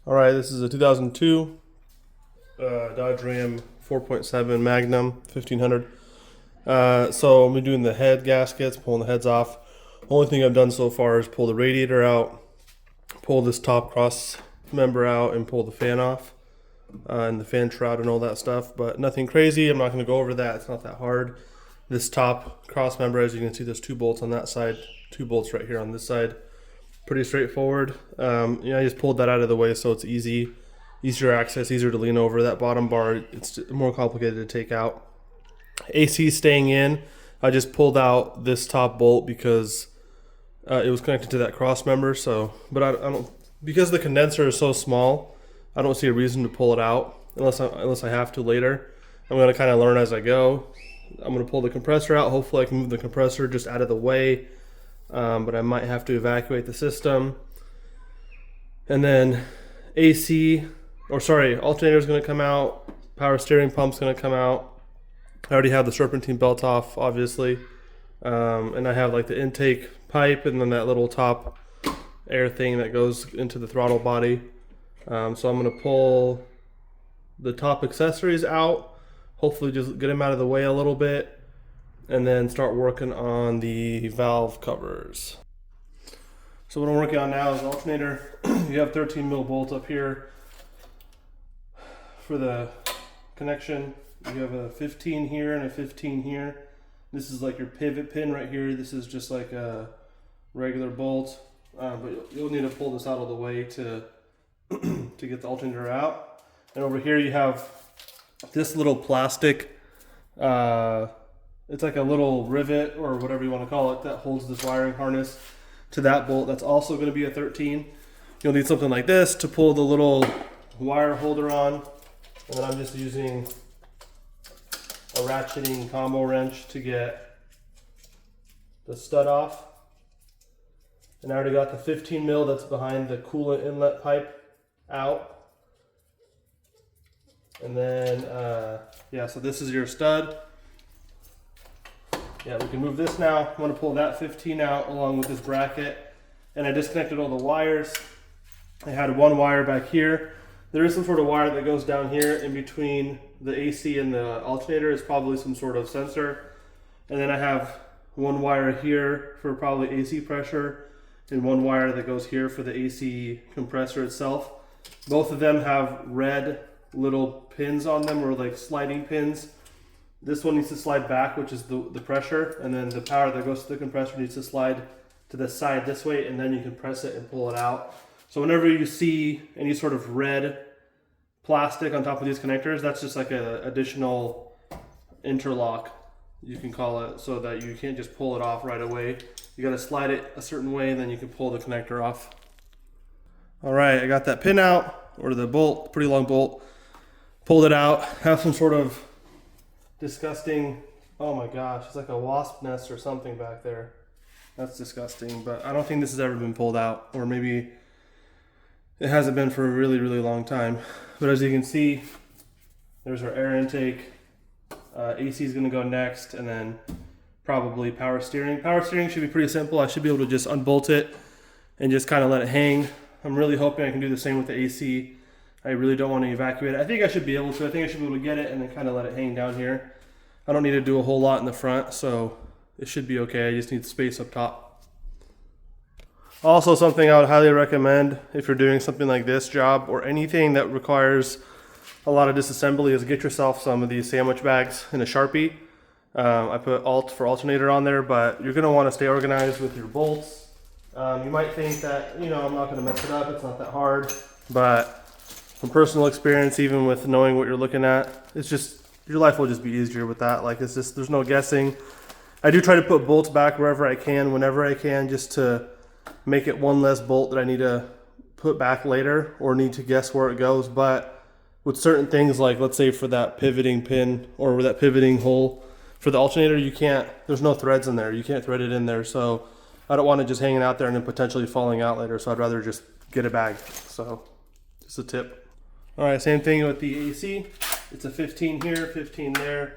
All right, this is a 2002 Dodge Ram 4.7 Magnum 1500. So I'm doing the head gaskets, pulling the heads off. Only thing I've done so far is pull the radiator out, pull this top cross member out, and pull the fan off, and the fan shroud and all that stuff. But nothing crazy. I'm not going to go over that. It's not that hard. This top cross member, as you can see, there's 2 bolts on that side, 2 bolts right here on this side. Pretty straightforward. I just pulled that out of the way so it's easier access, easier to lean over. That bottom bar, it's more complicated to take out. AC staying in. I just pulled out this top bolt because it was connected to that cross member. So, but I don't, because the condenser is so small, I don't see a reason to pull it out unless I have to later. I'm going to kind of learn as I go. I'm going to pull the compressor out. Hopefully I can move the compressor just out of the way. But I might have to evacuate the system. And then alternator is going to come out. Power steering pump's going to come out. I already have the serpentine belt off, obviously. And I have like the intake pipe and then that little top air thing that goes into the throttle body. So I'm going to pull the top accessories out. Hopefully just get them out of the way a little bit. And then start working on the valve covers. So what I'm working on now is alternator. You have 13 mil bolt up here for the connection. You have a 15 here and a 15 here. This is like your pivot pin right here. This is just like a regular bolt, but you'll need to pull this out of the way to to get the alternator out. And over here you have this little plastic. It's like a little rivet or whatever you want to call it that holds this wiring harness to that bolt. That's also going to be a 13. You'll need something like this to pull the little wire holder on. And then I'm just using a ratcheting combo wrench to get the stud off. And I already got the 15 mil that's behind the coolant inlet pipe out. And then, so this is your stud. Yeah, we can move this now. I'm going to pull that 15 out along with this bracket. And I disconnected all the wires. I had one wire back here. There is some sort of wire that goes down here in between the AC and the alternator. It's probably some sort of sensor. And then I have one wire here for probably AC pressure and one wire that goes here for the AC compressor itself. Both of them have red little pins on them, or like sliding pins. This one needs to slide back, which is the pressure, and then the power that goes to the compressor needs to slide to the side this way, and then you can press it and pull it out. So whenever you see any sort of red plastic on top of these connectors, that's just like an additional interlock, you can call it, so that you can't just pull it off right away. You gotta slide it a certain way, and then you can pull the connector off. All right, I got that pin out, or the bolt, pretty long bolt. Pulled it out, have some sort of disgusting, oh my gosh, it's like a wasp nest or something back there. That's disgusting, but I don't think this has ever been pulled out, or maybe it hasn't been for a really, really long time. But as you can see, there's our air intake. AC is gonna go next, and then probably power steering. Power steering should be pretty simple. I should be able to just unbolt it and just kind of let it hang. I'm really hoping I can do the same with the AC. I really don't want to evacuate it. I think I should be able to. I think I should be able to get it and then kind of let it hang down here. I don't need to do a whole lot in the front, so it should be okay. I just need space up top. Also, something I would highly recommend if you're doing something like this job or anything that requires a lot of disassembly is get yourself some of these sandwich bags in a Sharpie. I put alt for alternator on there, but you're going to want to stay organized with your bolts. You might think that, I'm not going to mess it up. It's not that hard, but from personal experience, even with knowing what you're looking at, it's just, your life will just be easier with that. Like, it's just, there's no guessing. I do try to put bolts back wherever I can, whenever I can, just to make it one less bolt that I need to put back later or need to guess where it goes. But with certain things, like let's say for that pivoting pin or that pivoting hole for the alternator, there's no threads in there. You can't thread it in there. So I don't want it just hanging out there and then potentially falling out later. So I'd rather just get a bag. So just a tip. All right, same thing with the AC. It's a 15 here, 15 there.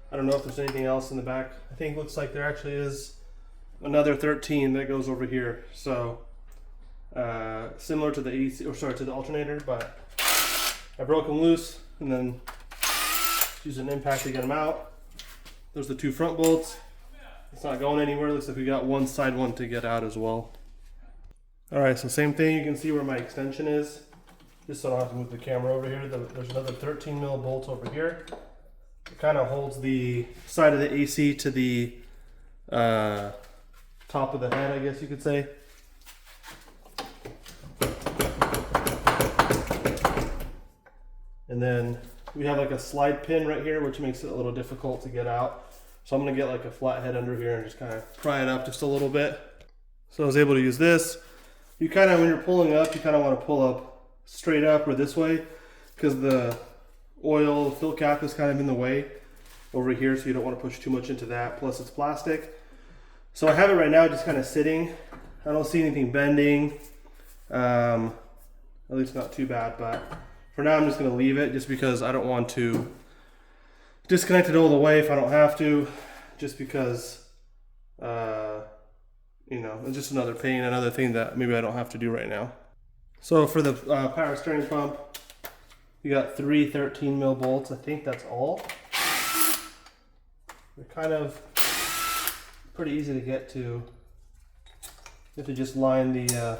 I don't know if there's anything else in the back. I think it looks like there actually is another 13 that goes over here. So similar to the AC, or sorry, to the alternator, but I broke them loose and then used an impact to get them out. There's the two front bolts. It's not going anywhere. Looks like we got one side one to get out as well. All right, so same thing. You can see where my extension is. Just so I don't have to move the camera over here. There's another 13 mil bolt over here. It kind of holds the side of the AC to the top of the head, I guess you could say. And then we have like a slide pin right here, which makes it a little difficult to get out. So I'm gonna get like a flat head under here and just kind of pry it up just a little bit. So I was able to use this. You kind of, when you're pulling up, you kind of want to pull up straight up or this way, because the oil fill cap is kind of in the way over here, so you don't want to push too much into that. Plus it's plastic. So I have it right now just kind of sitting. I don't see anything bending, at least not too bad, but for now I'm just going to leave it just because I don't want to disconnect it all the way if I don't have to, just because you know, it's just another pain, another thing that maybe I don't have to do right now. So for the power steering pump, you got 3 13 mil bolts. I think that's all. They're kind of pretty easy to get to. You have to just line the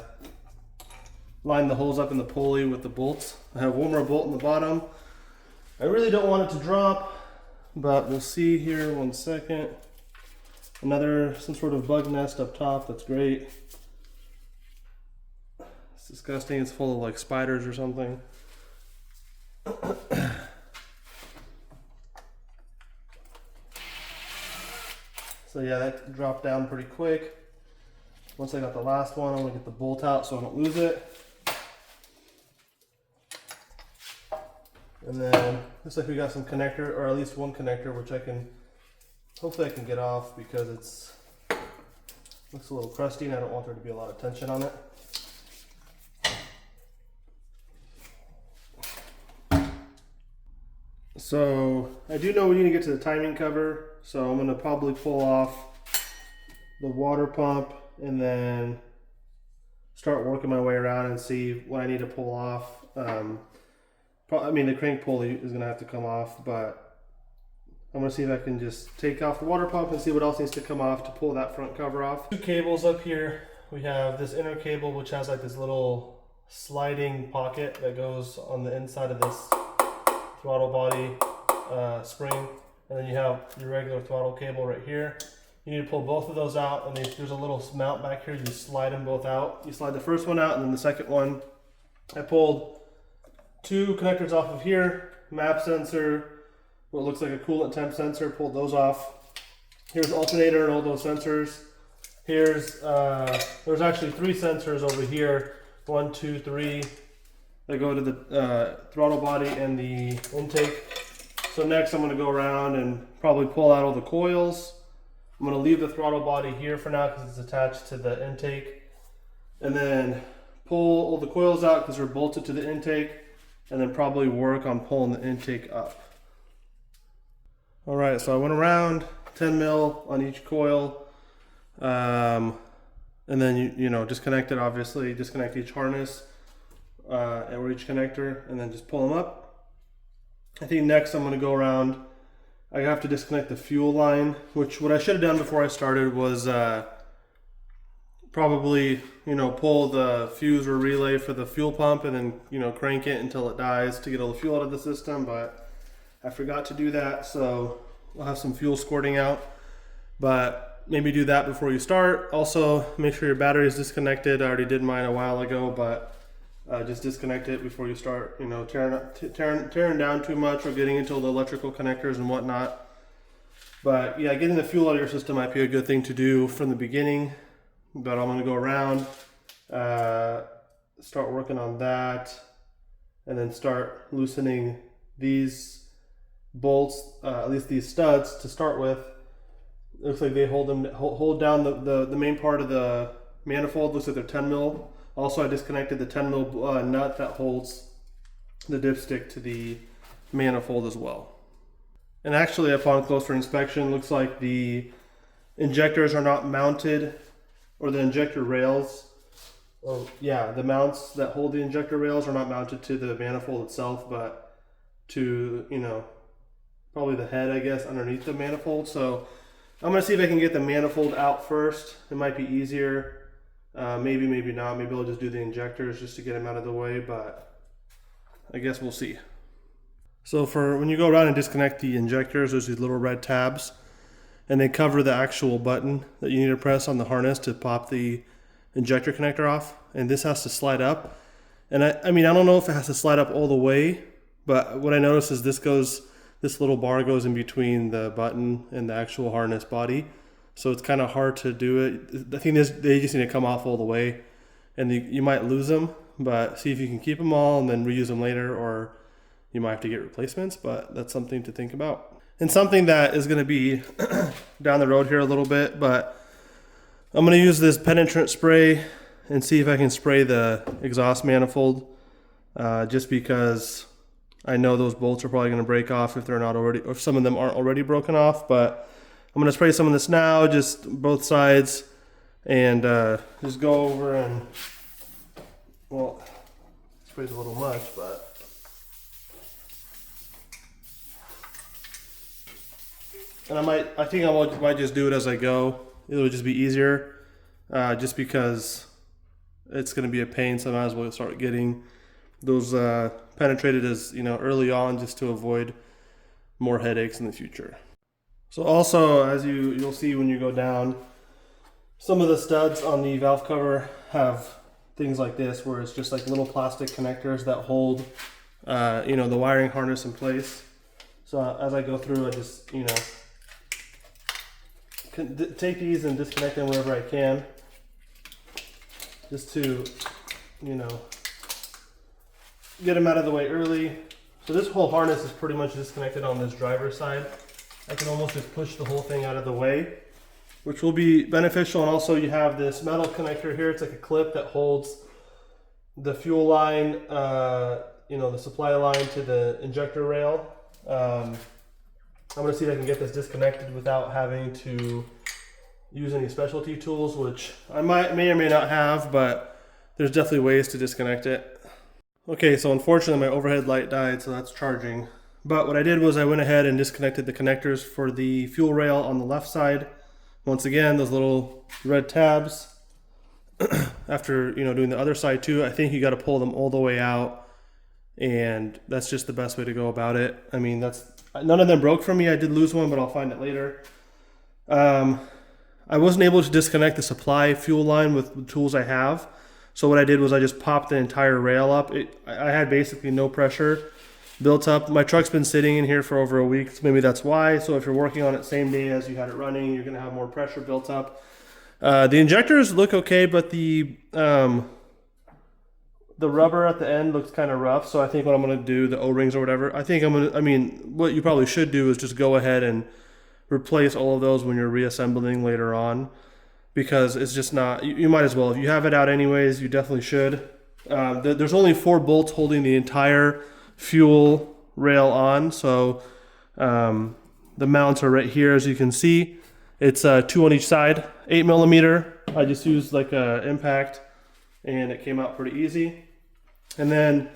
holes up in the pulley with the bolts. I have one more bolt in the bottom. I really don't want it to drop, but we'll see here. 1 second. Some sort of bug nest up top. That's great. It's disgusting. It's full of like spiders or something. So yeah, that dropped down pretty quick. Once I got the last one, I'm gonna get the bolt out so I don't lose it. And then looks like we got some connector, or at least one connector, which hopefully I can get off because looks a little crusty and I don't want there to be a lot of tension on it. So I do know we need to get to the timing cover, so I'm going to probably pull off the water pump and then start working my way around and see what I need to pull off. I mean, the crank pulley is going to have to come off, but I'm going to see if I can just take off the water pump and see what else needs to come off to pull that front cover off. 2 cables up here. We have this inner cable, which has like this little sliding pocket that goes on the inside of this throttle body spring. And then you have your regular throttle cable right here. You need to pull both of those out, and there's a little mount back here. You slide them both out. You slide the first one out and then the second one. I pulled 2 connectors off of here, map sensor, what looks like a coolant temp sensor, pulled those off. Here's the alternator and all those sensors. Here's, there's actually 3 sensors over here, 1, 2, 3, that go to the throttle body and the intake. So next I'm gonna go around and probably pull out all the coils. I'm gonna leave the throttle body here for now because it's attached to the intake. And then pull all the coils out because they're bolted to the intake, and then probably work on pulling the intake up. All right, so I went around 10 mil on each coil, and then you know, disconnect it, obviously, disconnect each harness or each connector, and then just pull them up. I think next I'm gonna go around, I have to disconnect the fuel line, which what I should have done before I started was probably, you know, pull the fuse or relay for the fuel pump and then, you know, crank it until it dies to get all the fuel out of the system, but I forgot to do that, so we'll have some fuel squirting out, but maybe do that before you start. Also, make sure your battery is disconnected. I already did mine a while ago, but just disconnect it before you start, you know, tearing down too much or getting into the electrical connectors and whatnot. But yeah, getting the fuel out of your system might be a good thing to do from the beginning, but I'm gonna go around, start working on that, and then start loosening these bolts, at least these studs to start with. It looks like they hold down the main part of the manifold. Looks like they're 10 mil. Also, I disconnected the 10 mil nut that holds the dipstick to the manifold as well. And actually, upon closer inspection, looks like the injectors are not mounted, or the injector rails or yeah, the mounts that hold the injector rails are not mounted to the manifold itself, but to, you know, probably the head, I guess, underneath the manifold. So I'm gonna see if I can get the manifold out first. It might be easier. Maybe, maybe not. Maybe I'll just do the injectors just to get them out of the way, but I guess we'll see. So for when you go around and disconnect the injectors, there's these little red tabs, and they cover the actual button that you need to press on the harness to pop the injector connector off. And this has to slide up. And I mean, I don't know if it has to slide up all the way, but what I noticed is this little bar goes in between the button and the actual harness body. So it's kind of hard to do it. I think they just need to come off all the way, and you might lose them, but see if you can keep them all and then reuse them later, or you might have to get replacements, but that's something to think about. And something that is going to be down the road here a little bit, but I'm going to use this penetrant spray and see if I can spray the exhaust manifold, just because I know those bolts are probably going to break off if they're not already, or if some of them aren't already broken off. But I'm going to spray some of this now, just both sides, and just go over and, well, spray's a little much, but and I think I might just do it as I go. It'll just be easier, just because it's going to be a pain, so I might as well start getting those penetrated as, you know, early on, just to avoid more headaches in the future. So also, as you'll see when you go down, some of the studs on the valve cover have things like this, where it's just like little plastic connectors that hold, you know, the wiring harness in place. So as I go through, I just, you know, take these and disconnect them wherever I can, just to, you know, get them out of the way early. So this whole harness is pretty much disconnected on this driver's side. I can almost just push the whole thing out of the way, which will be beneficial. And also you have this metal connector here. It's like a clip that holds the fuel line, you know, the supply line to the injector rail. I'm going to see if I can get this disconnected without having to use any specialty tools, which I may or may not have, but there's definitely ways to disconnect it. Okay, so unfortunately my overhead light died, so that's charging. But what I did was I went ahead and disconnected the connectors for the fuel rail on the left side. Once again, those little red tabs. After, you know, doing the other side too, I think you got to pull them all the way out, and that's just the best way to go about it. I mean, none of them broke for me. I did lose one, but I'll find it later. I wasn't able to disconnect the supply fuel line with the tools I have. So what I did was I just popped the entire rail up. I had basically no pressure built up. My truck's been sitting in here for over a week, so maybe that's why. So if you're working on it same day as you had it running, you're gonna have more pressure built up. The injectors look okay, but the rubber at the end looks kind of rough. So I think what I'm gonna do, the O-rings or whatever, what you probably should do is just go ahead and replace all of those when you're reassembling later on, because it's just not, you might as well. If you have it out anyways, you definitely should. There's only 4 bolts holding the entire fuel rail on, so the mounts are right here, as you can see. It's 2 on each side, 8mm. I just used like a impact, and it came out pretty easy. And then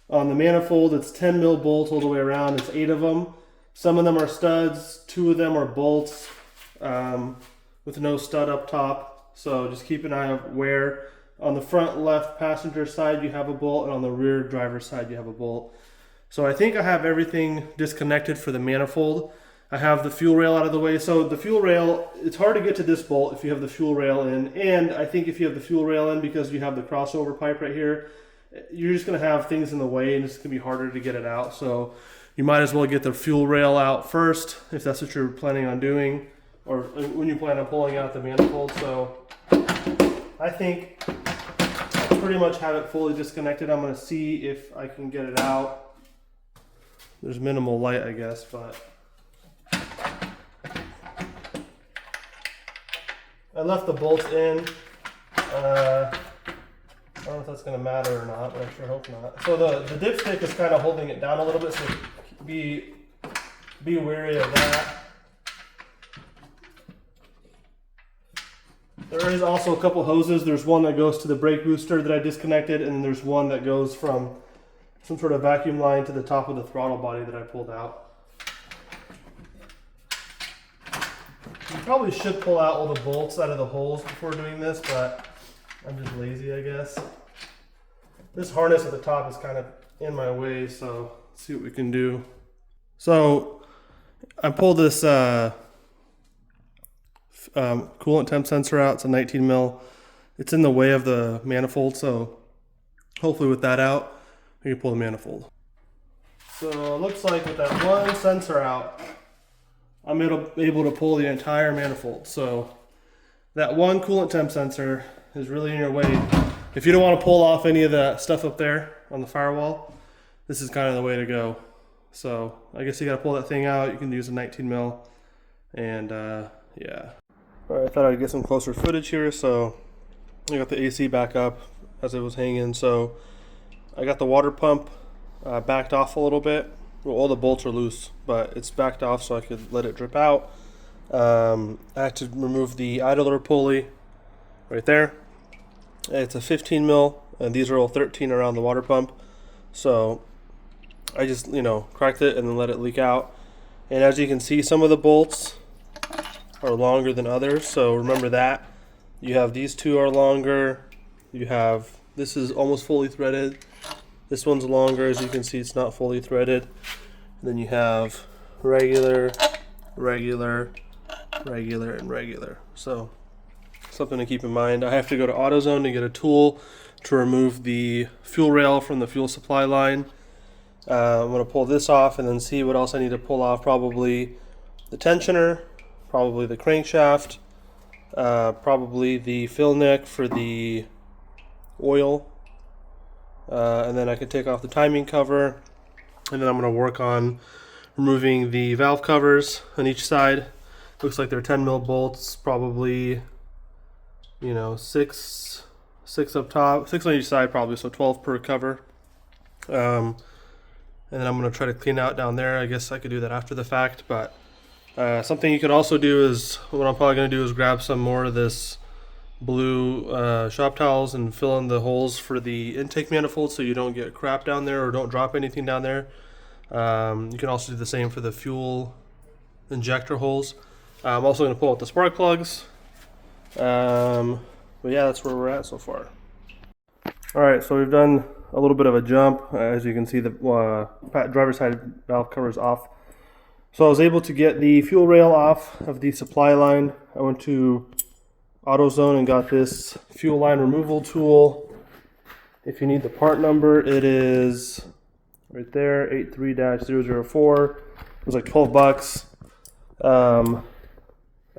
on the manifold, it's 10mm bolts all the way around. It's 8 of them. Some of them are studs, 2 of them are bolts with no stud up top. So just keep an eye on where on the front left passenger side you have a bolt, and on the rear driver's side you have a bolt. So I think I have everything disconnected for the manifold. I have the fuel rail out of the way. So the fuel rail, it's hard to get to this bolt if you have the fuel rail in. And I think if you have the fuel rail in, because you have the crossover pipe right here, you're just gonna have things in the way, and it's gonna be harder to get it out. So you might as well get the fuel rail out first, if that's what you're planning on doing, or when you plan on pulling out the manifold. So I think I pretty much have it fully disconnected. I'm gonna see if I can get it out. There's minimal light, I guess, but I left the bolts in. I don't know if that's going to matter or not, but I sure hope not. So the dipstick is kind of holding it down a little bit, so be wary of that. There There is also a couple hoses. There's one that goes to the brake booster that I disconnected, and then there's one that goes from some sort of vacuum line to the top of the throttle body that I pulled out. You probably should pull out all the bolts out of the holes before doing this, but I'm just lazy, I guess. This harness at the top is kind of in my way, so let's see what we can do. So I pulled this coolant temp sensor out. It's a 19 mil. It's in the way of the manifold, so hopefully with that out, we can pull the manifold. So it looks like with that one sensor out, I'm able to pull the entire manifold. So that one coolant temp sensor is really in your way. If you don't want to pull off any of the stuff up there on the firewall, this is kind of the way to go. So I guess you got to pull that thing out. You can use a 19 mil, and yeah. All right, I thought I'd get some closer footage here. So I got the AC back up as it was hanging. So I got the water pump backed off a little bit. Well, all the bolts are loose, but it's backed off so I could let it drip out. I had to remove the idler pulley right there. It's a 15 mil, and these are all 13 around the water pump. So I just, cracked it and then let it leak out. And as you can see, some of the bolts are longer than others. So remember that. You have these two are longer. You have, this is almost fully threaded. This one's longer. As you can see, it's not fully threaded. And then you have regular, regular, regular, and regular. So something to keep in mind. I have to go to AutoZone to get a tool to remove the fuel rail from the fuel supply line. I'm going to pull this off and then see what else I need to pull off. Probably the tensioner, probably the crankshaft, probably the fill neck for the oil, and then I can take off the timing cover, and then I'm going to work on removing the valve covers on each side. Looks like they're 10 mil bolts, probably six up top, 6 on each side probably, so 12 per cover. And then I'm going to try to clean out down there. I guess I could do that after the fact, but something you could also do is, what I'm probably going to do is grab some more of this blue shop towels and fill in the holes for the intake manifold so you don't get crap down there or don't drop anything down there. You can also do the same for the fuel injector holes. I'm also going to pull out the spark plugs. But yeah, that's where we're at so far. Alright, so we've done a little bit of a jump. As you can see, the driver's side valve cover is off. So I was able to get the fuel rail off of the supply line. I went to AutoZone and got this fuel line removal tool. If you need the part number, it is right there, 83-004. It was like 12 bucks. I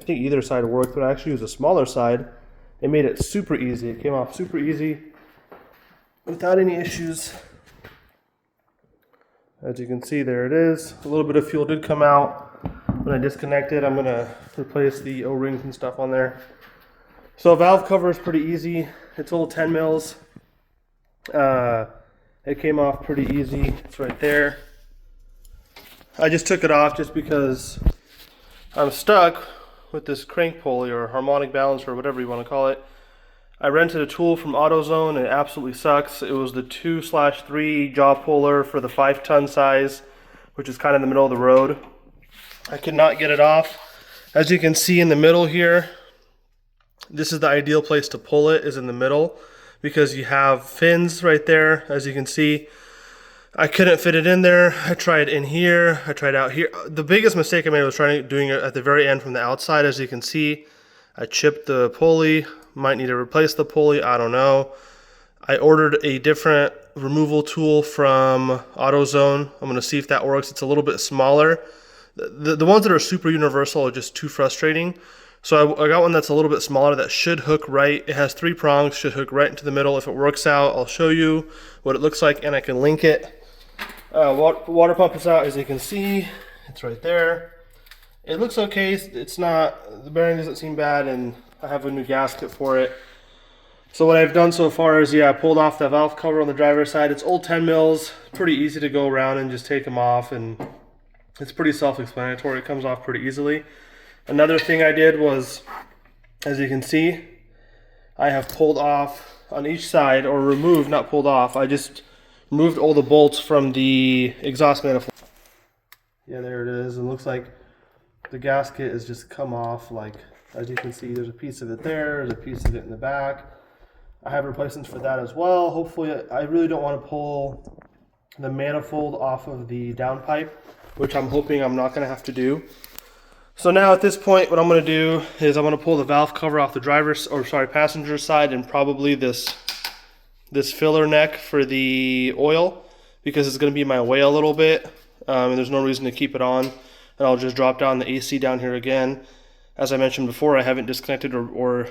think either side worked, but I actually used a smaller side. It made it super easy. It came off super easy without any issues. As you can see, there it is. A little bit of fuel did come out when I disconnected. I'm going to replace the O-rings and stuff on there. So valve cover is pretty easy. It's all 10 mils. It came off pretty easy. It's right there. I just took it off just because I'm stuck with this crank pulley or harmonic balancer or whatever you want to call it. I rented a tool from AutoZone and it absolutely sucks. It was the 2/3 jaw puller for the 5-ton size, which is kind of in the middle of the road. I could not get it off. As you can see in the middle here, this is the ideal place to pull it, is in the middle, because you have fins right there. As you can see, I couldn't fit it in there. I tried in here, I tried out here. The biggest mistake I made was doing it at the very end from the outside. As you can see, I chipped the pulley. Might need to replace the pulley, I don't know. I ordered a different removal tool from AutoZone. I'm going to see if that works. It's a little bit smaller. The ones that are super universal are just too frustrating. So I got one that's a little bit smaller that should hook right. It has 3 prongs, should hook right into the middle. If it works out, I'll show you what it looks like and I can link it. Water pump is out, as you can see. It's right there. It looks okay. It's not, the bearing doesn't seem bad, and I have a new gasket for it. So what I've done so far is, I pulled off the valve cover on the driver's side. It's old 10 mils, pretty easy to go around and just take them off, and it's pretty self-explanatory. It comes off pretty easily. Another thing I did was, as you can see, I have pulled off on each side, or removed, not pulled off. I just removed all the bolts from the exhaust manifold. Yeah, there it is. It looks like the gasket has just come off. Like, as you can see, there's a piece of it there, there's a piece of it in the back. I have replacements for that as well. Hopefully, I really don't want to pull the manifold off of the downpipe, which I'm hoping I'm not going to have to do. So now at this point, what I'm going to do is I'm going to pull the valve cover off the passenger side, and probably this filler neck for the oil, because it's going to be in my way a little bit, and there's no reason to keep it on. And I'll just drop down the AC down here again. As I mentioned before, I haven't disconnected or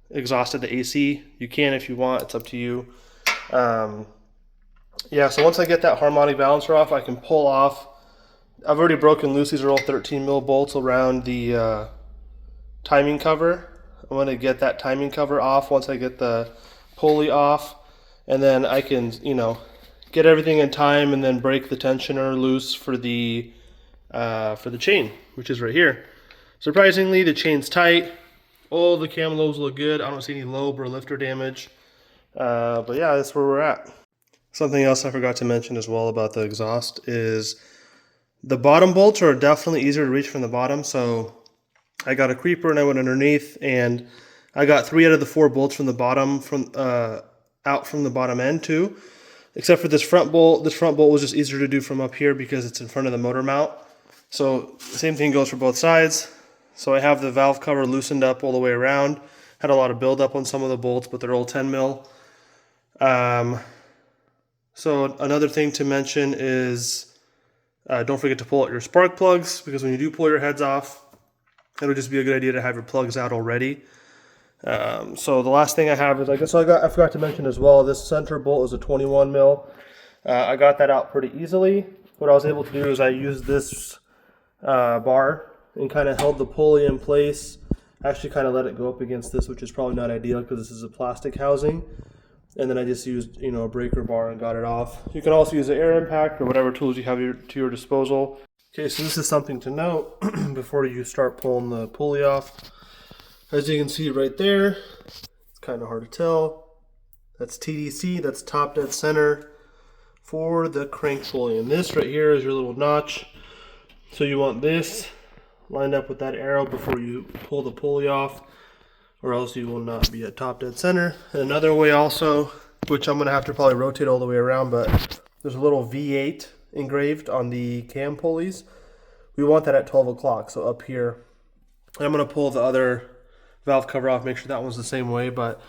exhausted the AC. You can if you want, it's up to you. Yeah, so once I get that harmonic balancer off, I can pull off. I've already broken loose. These are all 13 mil bolts around the timing cover. I'm going to get that timing cover off once I get the pulley off, and then I can, get everything in time, and then break the tensioner loose for the chain, which is right here. Surprisingly, the chain's tight. All the cam lobes look good. I don't see any lobe or lifter damage. But yeah, that's where we're at. Something else I forgot to mention as well about the exhaust is the bottom bolts are definitely easier to reach from the bottom. So I got a creeper and I went underneath, and I got 3 out of the 4 bolts from the bottom, out from the bottom end too. Except for this front bolt. This front bolt was just easier to do from up here because it's in front of the motor mount. So same thing goes for both sides. So I have the valve cover loosened up all the way around. Had a lot of buildup on some of the bolts, but they're all 10 mil. So another thing to mention is don't forget to pull out your spark plugs, because when you do pull your heads off, it'll just be a good idea to have your plugs out already. So the last thing I have is, I forgot to mention as well, this center bolt is a 21 mil. I got that out pretty easily. What I was able to do is I used this bar and kind of held the pulley in place. Actually kind of let it go up against this, which is probably not ideal because this is a plastic housing. And then I just used, a breaker bar and got it off. You can also use an air impact or whatever tools you have to your disposal. Okay, so this is something to note before you start pulling the pulley off. As you can see right there, it's kind of hard to tell. That's TDC, that's top dead center for the crank pulley. And this right here is your little notch. So you want this lined up with that arrow before you pull the pulley off, or else you will not be at top dead center. And another way also, which I'm going to have to probably rotate all the way around, but there's a little V8 engraved on the cam pulleys. We want that at 12 o'clock, so up here. And I'm going to pull the other valve cover off, make sure that one's the same way, but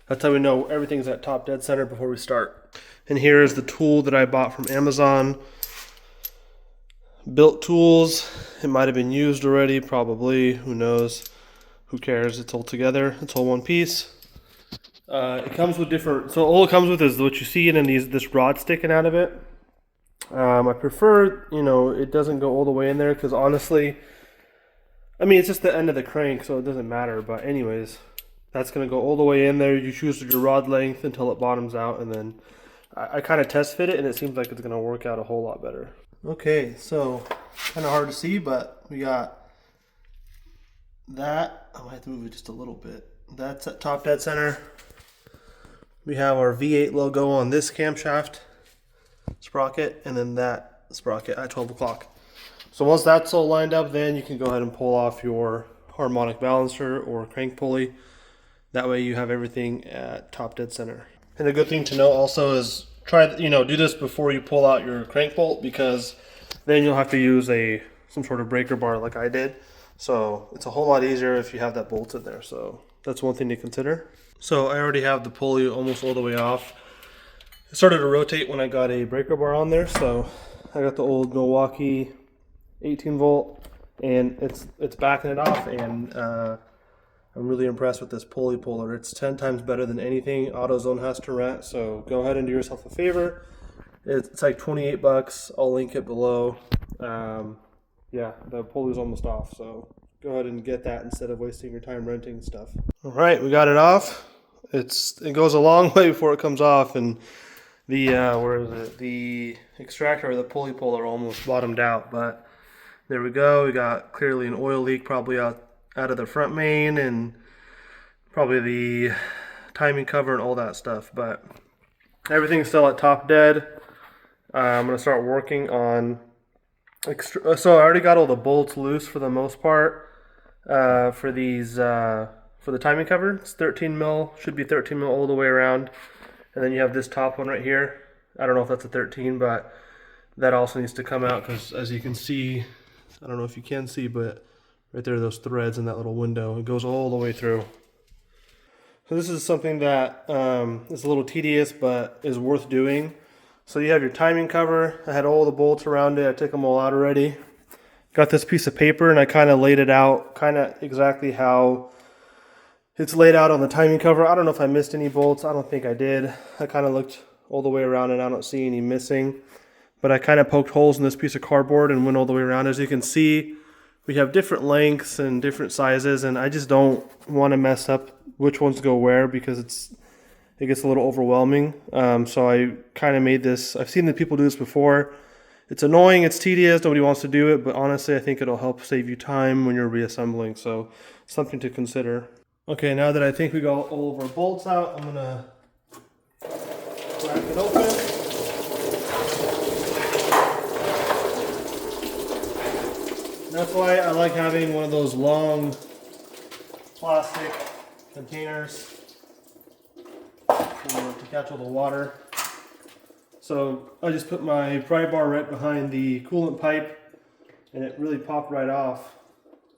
that's how we know everything's at top dead center before we start. And here is the tool that I bought from Amazon. Built tools. It might have been used already, probably, who knows. Who cares? It's all together. It's all one piece. It comes with different. So all it comes with is what you see, and then this rod sticking out of it. I prefer, it doesn't go all the way in there, because honestly, it's just the end of the crank, so it doesn't matter. But anyways, that's gonna go all the way in there. You choose your rod length until it bottoms out, and then I kind of test fit it, and it seems like it's gonna work out a whole lot better. Okay, so kind of hard to see, but we got that. I might have to move it just a little bit. That's at top dead center. We have our V8 logo on this camshaft sprocket, and then that sprocket at 12 o'clock. So once that's all lined up, then you can go ahead and pull off your harmonic balancer or crank pulley. That way you have everything at top dead center. And a good thing to know also is do this before you pull out your crank bolt, because then you'll have to use some sort of breaker bar like I did. So it's a whole lot easier if you have that bolt in there. So that's one thing to consider. So I already have the pulley almost all the way off. It started to rotate when I got a breaker bar on there. So I got the old Milwaukee 18 volt, and it's backing it off, and I'm really impressed with this pulley puller. It's 10 times better than anything AutoZone has to rent, so go ahead and do yourself a favor. It's like 28 bucks. I'll link it below. Yeah, the pulley's almost off, so go ahead and get that instead of wasting your time renting stuff. All right, we got it off. It goes a long way before it comes off, and the extractor or the pulley puller almost bottomed out, but there we go. We got clearly an oil leak probably out of the front main, and probably the timing cover and all that stuff, but everything's still at top dead. I'm going to start working on so I already got all the bolts loose for the most part for these for the timing cover. It's 13 mil, should be 13 mil all the way around, and then you have this top one right here. I don't know if that's a 13, but that also needs to come out because, as you can see, I don't know if you can see, but right there, those threads in that little window, it goes all the way through. So this is something that is a little tedious, but is worth doing. So you have your timing cover. I had all the bolts around it. I took them all out already. Got this piece of paper and I kind of laid it out kind of exactly how it's laid out on the timing cover. I don't know if I missed any bolts. I don't think I did. I kind of looked all the way around and I don't see any missing. But I kind of poked holes in this piece of cardboard and went all the way around. As you can see, we have different lengths and different sizes, and I just don't want to mess up which ones go where because it gets a little overwhelming. So I kind of made this. I've seen the people do this before. It's annoying, it's tedious, nobody wants to do it, but honestly I think it'll help save you time when you're reassembling, so something to consider. Okay, now that I think we got all of our bolts out, I'm gonna crack it open. That's why I like having one of those long plastic containers to catch all the water. So I just put my pry bar right behind the coolant pipe, and it really popped right off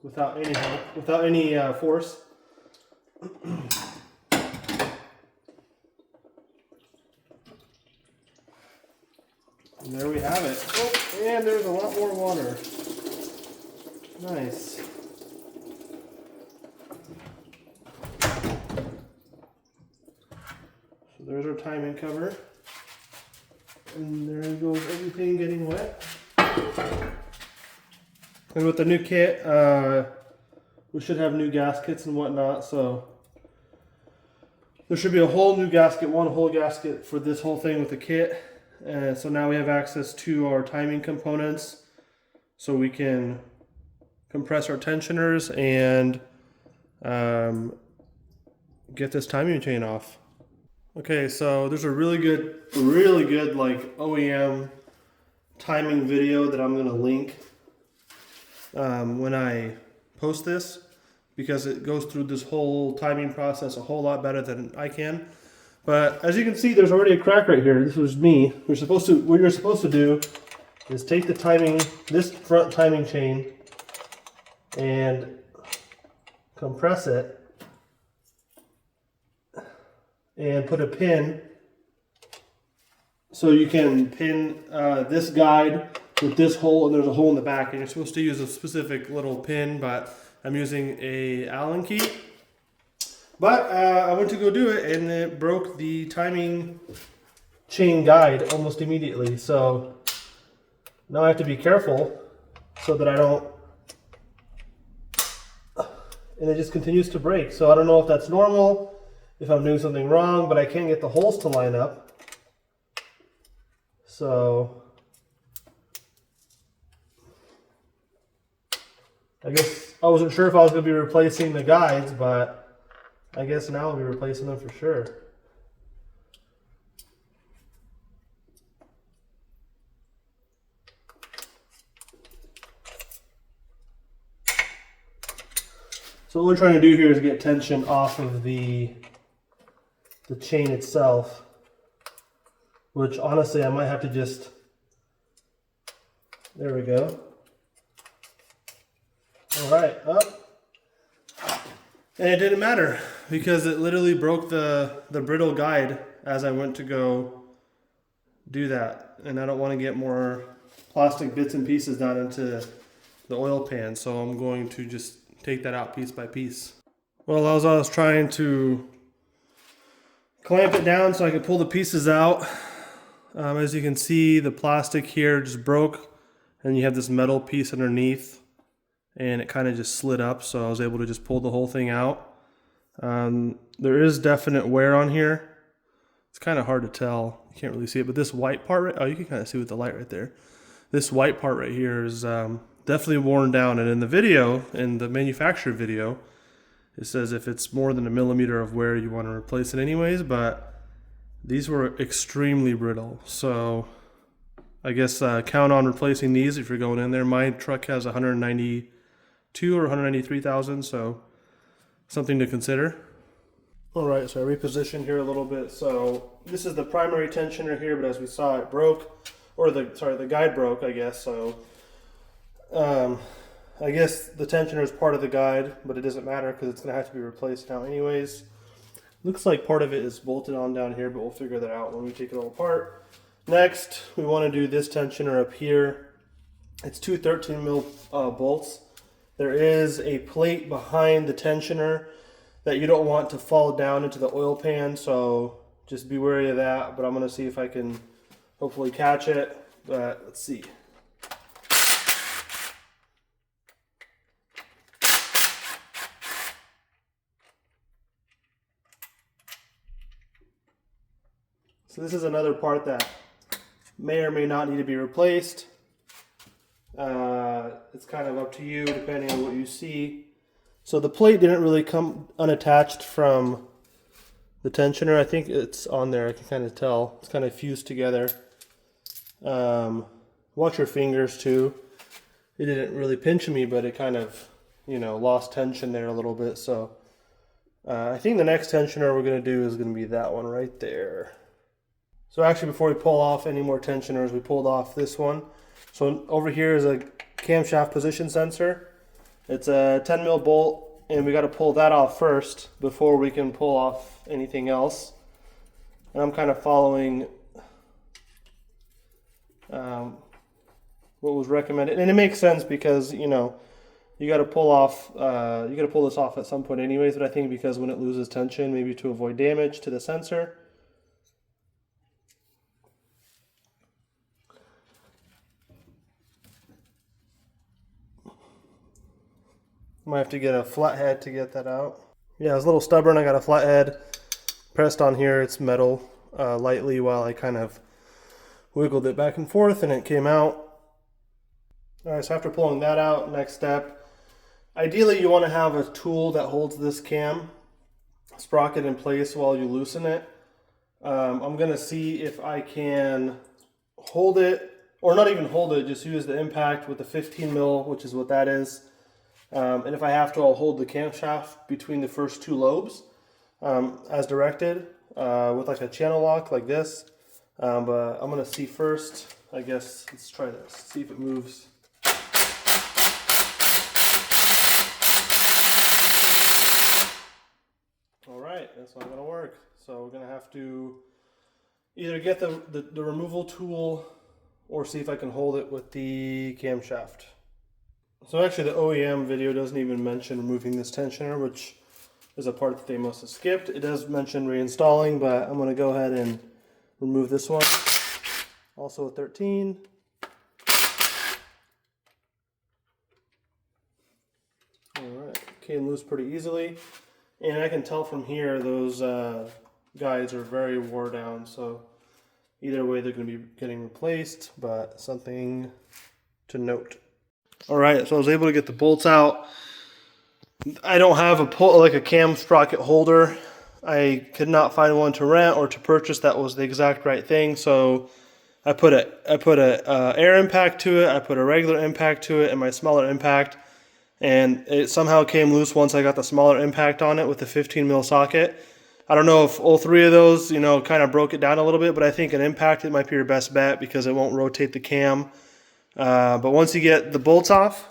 without any help, without any force. And there we have it. Oh, and there's a lot more water. Nice. So there's our timing cover. And there goes everything getting wet. And with the new kit, we should have new gaskets and whatnot, so there should be a whole new gasket, one whole gasket for this whole thing with the kit. And so now we have access to our timing components, so we can compress our tensioners and get this timing chain off. Okay, so there's a really good like OEM timing video that I'm gonna link when I post this, because it goes through this whole timing process a whole lot better than I can. But as you can see, there's already a crack right here. This was me. What you're supposed to do is take the timing, this front timing chain, and compress it and put a pin, so you can pin this guide with this hole, and there's a hole in the back, and you're supposed to use a specific little pin, but I'm using a Allen key. But I went to go do it and it broke the timing chain guide almost immediately, so now I have to be careful so that I don't, and it just continues to break. So I don't know if that's normal, if I'm doing something wrong, but I can't get the holes to line up. So I guess I wasn't sure if I was going to be replacing the guides, but I guess now I'll be replacing them for sure. So what we're trying to do here is get tension off of the chain itself, which honestly I might have to just, there we go. All right, up. And it didn't matter because it literally broke the brittle guide as I went to go do that. And I don't want to get more plastic bits and pieces down into the oil pan, so I'm going to just take that out piece by piece. Well, as I was trying to clamp it down so I could pull the pieces out, as you can see, the plastic here just broke, and you have this metal piece underneath, and it kind of just slid up, so I was able to just pull the whole thing out. There is definite wear on here. It's kind of hard to tell. You can't really see it, but this white part right, oh, you can kind of see with the light right there. This white part right here is definitely worn down, and in the video, in the manufacturer video, it says if it's more than a millimeter of wear, you want to replace it anyways, but these were extremely brittle. So I guess count on replacing these if you're going in there. My truck has 192 or 193,000, so something to consider. All right, so I repositioned here a little bit. So this is the primary tensioner here, but as we saw, it broke, or the guide broke, I guess. So I guess the tensioner is part of the guide, but it doesn't matter because it's going to have to be replaced now anyways. Looks like part of it is bolted on down here, but we'll figure that out when we take it all apart. Next, we want to do this tensioner up here. It's two 13 mil bolts. There is a plate behind the tensioner that you don't want to fall down into the oil pan, so just be wary of that. But I'm going to see if I can hopefully catch it. But let's see. So this is another part that may or may not need to be replaced. It's kind of up to you depending on what you see. So the plate didn't really come unattached from the tensioner. I think it's on there. I can kind of tell. It's kind of fused together. Watch your fingers too. It didn't really pinch me, but it kind of, lost tension there a little bit. So I think the next tensioner we're going to do is going to be that one right there. So actually, before we pull off any more tensioners, we pulled off this one. So over here is a camshaft position sensor. It's a 10 mil bolt, and we got to pull that off first before we can pull off anything else. And I'm kind of following what was recommended, and it makes sense because you got to pull off, you got to pull this off at some point anyways. But I think because when it loses tension, maybe to avoid damage to the sensor. Might have to get a flathead to get that out. Yeah, I was a little stubborn. I got a flathead pressed on here. It's metal lightly while I kind of wiggled it back and forth, and it came out. All right, so after pulling that out, next step. Ideally, you want to have a tool that holds this cam sprocket in place while you loosen it. I'm going to see if I can hold it, or not even hold it, just use the impact with the 15 mil, which is what that is. And if I have to, I'll hold the camshaft between the first two lobes as directed with like a channel lock like this. But I'm going to see first, I guess. Let's try this, see if it moves. All right, that's not going to work. So we're going to have to either get the removal tool or see if I can hold it with the camshaft. So actually the OEM video doesn't even mention removing this tensioner, which is a part that they must have skipped. It does mention reinstalling, but I'm going to go ahead and remove this one. Also a 13. Alright, came loose pretty easily. And I can tell from here those guides are very wore down, so either way they're going to be getting replaced, but something to note. Alright, so I was able to get the bolts out. I don't have a cam sprocket holder. I could not find one to rent or to purchase that was the exact right thing, so I put a air impact to it, I put a regular impact to it, and my smaller impact, and it somehow came loose once I got the smaller impact on it with the 15 mil socket. I don't know if all three of those, kind of broke it down a little bit, but I think an impact, it might be your best bet because it won't rotate the cam. But once you get the bolts off,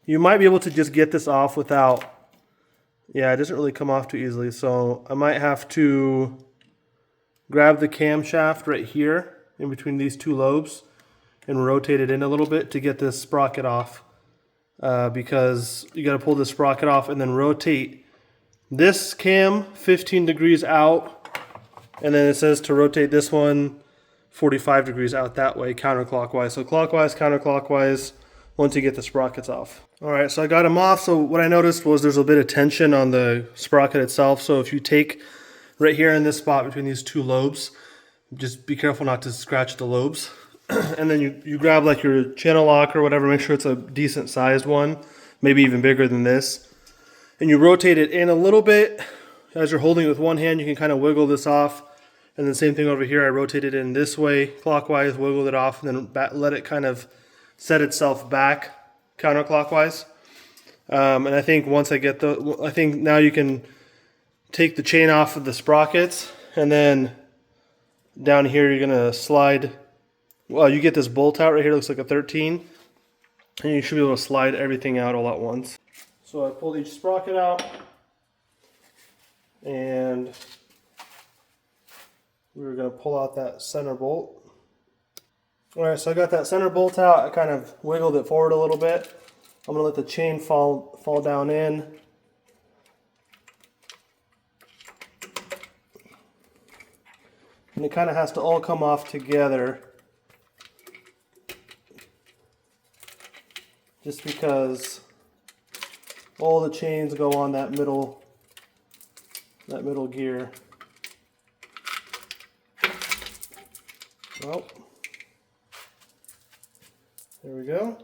you might be able to just get this off without, it doesn't really come off too easily. So I might have to grab the camshaft right here in between these two lobes and rotate it in a little bit to get this sprocket off. Because you got to pull this sprocket off and then rotate this cam 15 degrees out. And then it says to rotate this one 45 degrees out that way, counterclockwise. So clockwise, counterclockwise, once you get the sprockets off. All right, so I got them off. So what I noticed was there's a bit of tension on the sprocket itself. So if you take right here in this spot between these two lobes, just be careful not to scratch the lobes. And then you grab like your channel lock or whatever, make sure it's a decent sized one, maybe even bigger than this. and you rotate it in a little bit. As you're holding it with one hand, you can kind of wiggle this off. And then same thing over here, I rotated it in this way, clockwise, wiggled it off, and then let it kind of set itself back counterclockwise. And I think once I get I think now you can take the chain off of the sprockets, and then down here you're gonna slide, well, you get this bolt out right here, looks like a 13, and you should be able to slide everything out all at once. So I pulled each sprocket out, and we're gonna pull out that center bolt. All right, so I got that center bolt out. I kind of wiggled it forward a little bit. I'm gonna let the chain fall down in. And it kind of has to all come off together, just because all the chains go on that middle gear. Well, there we go.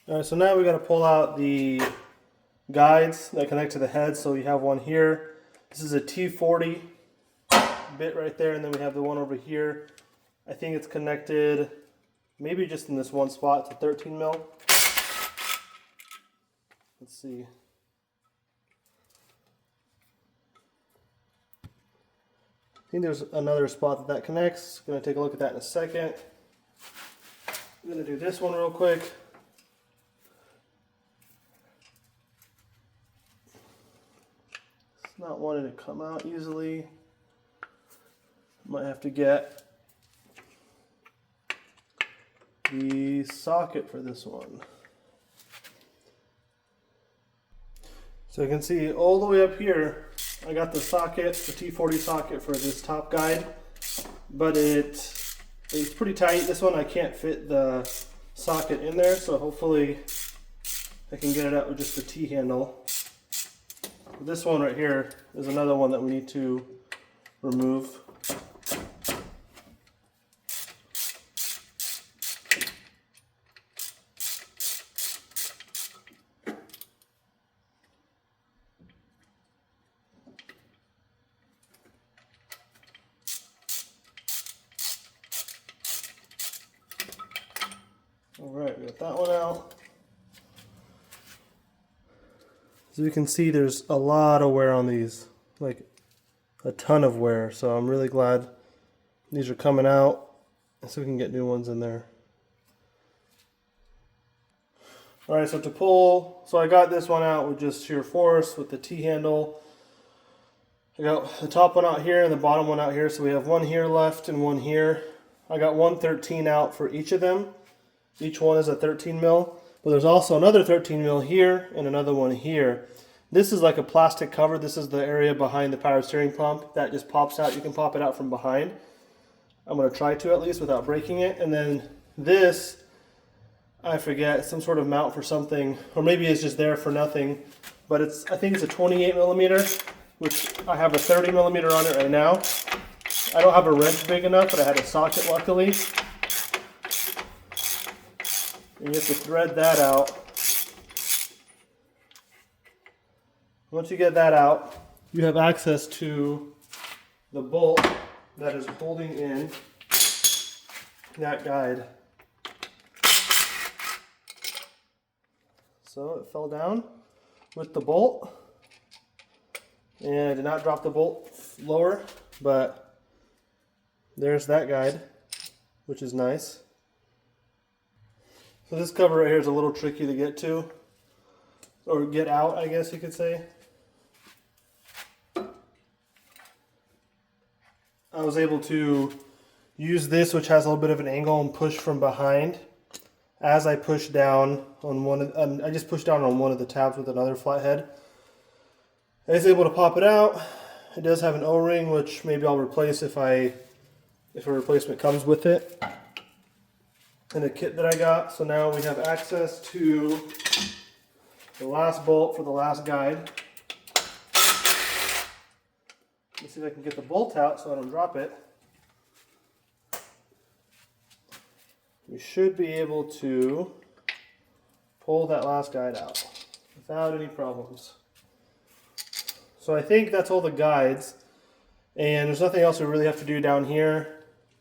All right, so now we got to pull out the guides that connect to the head. So you have one here. This is a T40 bit right there, and then we have the one over here. I think it's connected maybe just in this one spot to 13 mil. Let's see. I think there's another spot that connects. I'm going to take a look at that in a second. I'm going to do this one real quick. It's not wanting to come out easily. Might have to get the socket for this one. So you can see all the way up here, I got the socket, the T40 socket for this top guide, but it's pretty tight. This one I can't fit the socket in there, so hopefully I can get it out with just the T handle. This one right here is another one that we need to remove. Alright, we got that one out. As you can see, there's a lot of wear on these, like a ton of wear, so I'm really glad these are coming out so we can get new ones in there. Alright, so to pull, so I got this one out with just sheer force with the T handle. I got the top one out here and the bottom one out here, so we have one here left and one here. I got one 13 out for each of them. Each one is a 13 mil, but there's also another 13 mil here and another one here. This is like a plastic cover. This is the area behind the power steering pump that just pops out. You can pop it out from behind. I'm going to try to at least without breaking it. And then this, I forget, some sort of mount for something, or maybe it's just there for nothing, but I think it's a 28 millimeter, which I have a 30 millimeter on it right now. I don't have a wrench big enough, but I had a socket luckily. And you have to thread that out. Once you get that out, you have access to the bolt that is holding in that guide. So it fell down with the bolt, and I did not drop the bolt lower, but there's that guide, which is nice. So this cover right here is a little tricky to get to, or get out, I guess you could say. I was able to use this, which has a little bit of an angle, and push from behind. As I push down on one, I just pushed down on one of the tabs with another flathead. I was able to pop it out. It does have an O-ring, which maybe I'll replace if a replacement comes with it. In the kit that I got. So now we have access to the last bolt for the last guide. Let's see if I can get the bolt out so I don't drop it. We should be able to pull that last guide out without any problems. So I think that's all the guides, and there's nothing else we really have to do down here.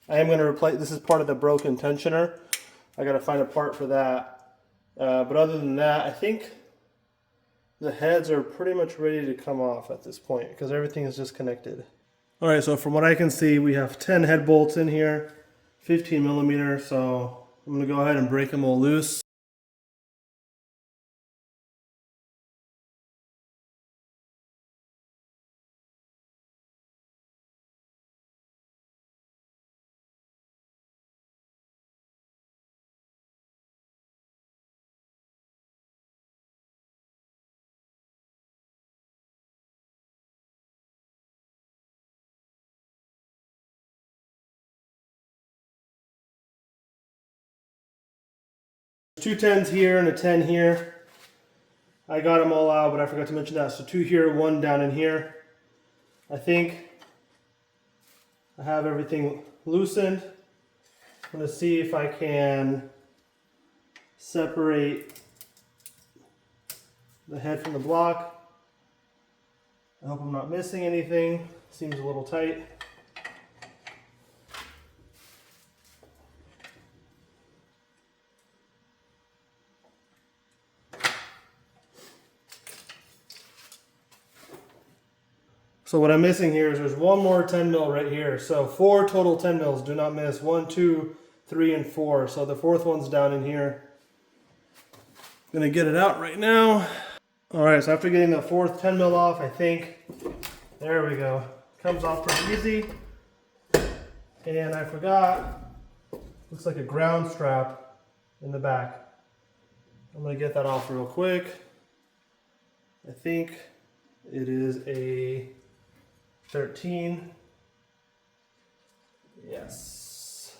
I am going to replace, this is part of the broken tensioner. I got to find a part for that. But other than that, I think the heads are pretty much ready to come off at this point because everything is disconnected. All right, so from what I can see, we have 10 head bolts in here, 15 millimeter. So I'm going to go ahead and break them all loose. Two 10s here and a 10 here. I got them all out, but I forgot to mention that. So 2 here, 1 down in here. I think I have everything loosened. I'm going to see if I can separate the head from the block. I hope I'm not missing anything. Seems a little tight. So what I'm missing here is there's one more 10 mil right here. So 4 total 10 mils, do not miss. 1, 2, 3, and 4. So the 4th one's down in here. I'm gonna get it out right now. All right, so after getting the 4th 10 mil off, I think, there we go. Comes off pretty easy. And I forgot, looks like a ground strap in the back. I'm gonna get that off real quick. I think it is a 13. Yes.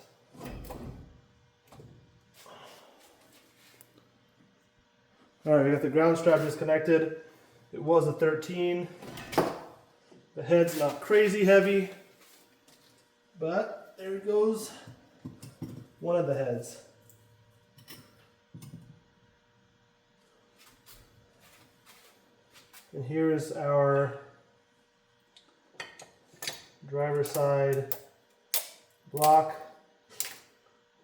All right, we got the ground strap disconnected. It was a 13. The head's not crazy heavy, but there goes one of the heads. And here is our driver's side block.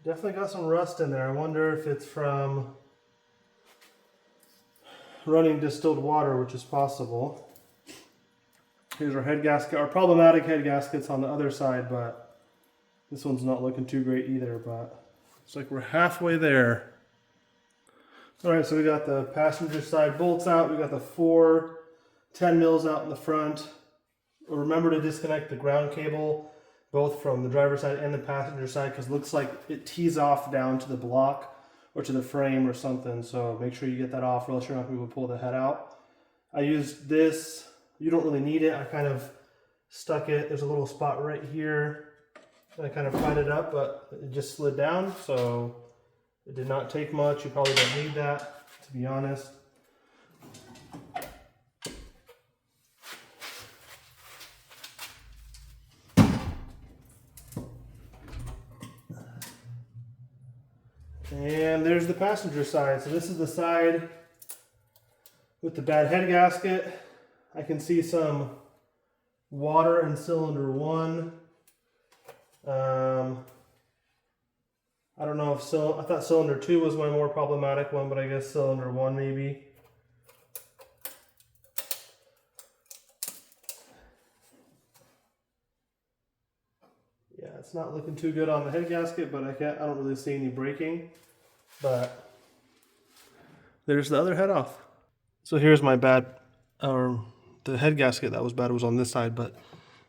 Definitely got some rust in there. I wonder if it's from running distilled water, which is possible. Here's our head gasket, our problematic head gaskets on the other side, but this one's not looking too great either, but it's like we're halfway there. All right, so we got the passenger side bolts out. We got the 4 10 mils out in the front. Remember to disconnect the ground cable, both from the driver's side and the passenger side, because it looks like it tees off down to the block or to the frame or something. So make sure you get that off, or else you're not going to be able to pull the head out. I used this. You don't really need it. I kind of stuck it. There's a little spot right here. I kind of pried it up, but it just slid down. So it did not take much. You probably don't need that, to be honest. And there's the passenger side. So this is the side with the bad head gasket. I can see some water in cylinder 1. I don't know if I thought cylinder 2 was my more problematic one, but I guess cylinder 1 maybe. Yeah, it's not looking too good on the head gasket, but I don't really see any breaking. But there's the other head off. So here's my bad, the head gasket that was bad was on this side, but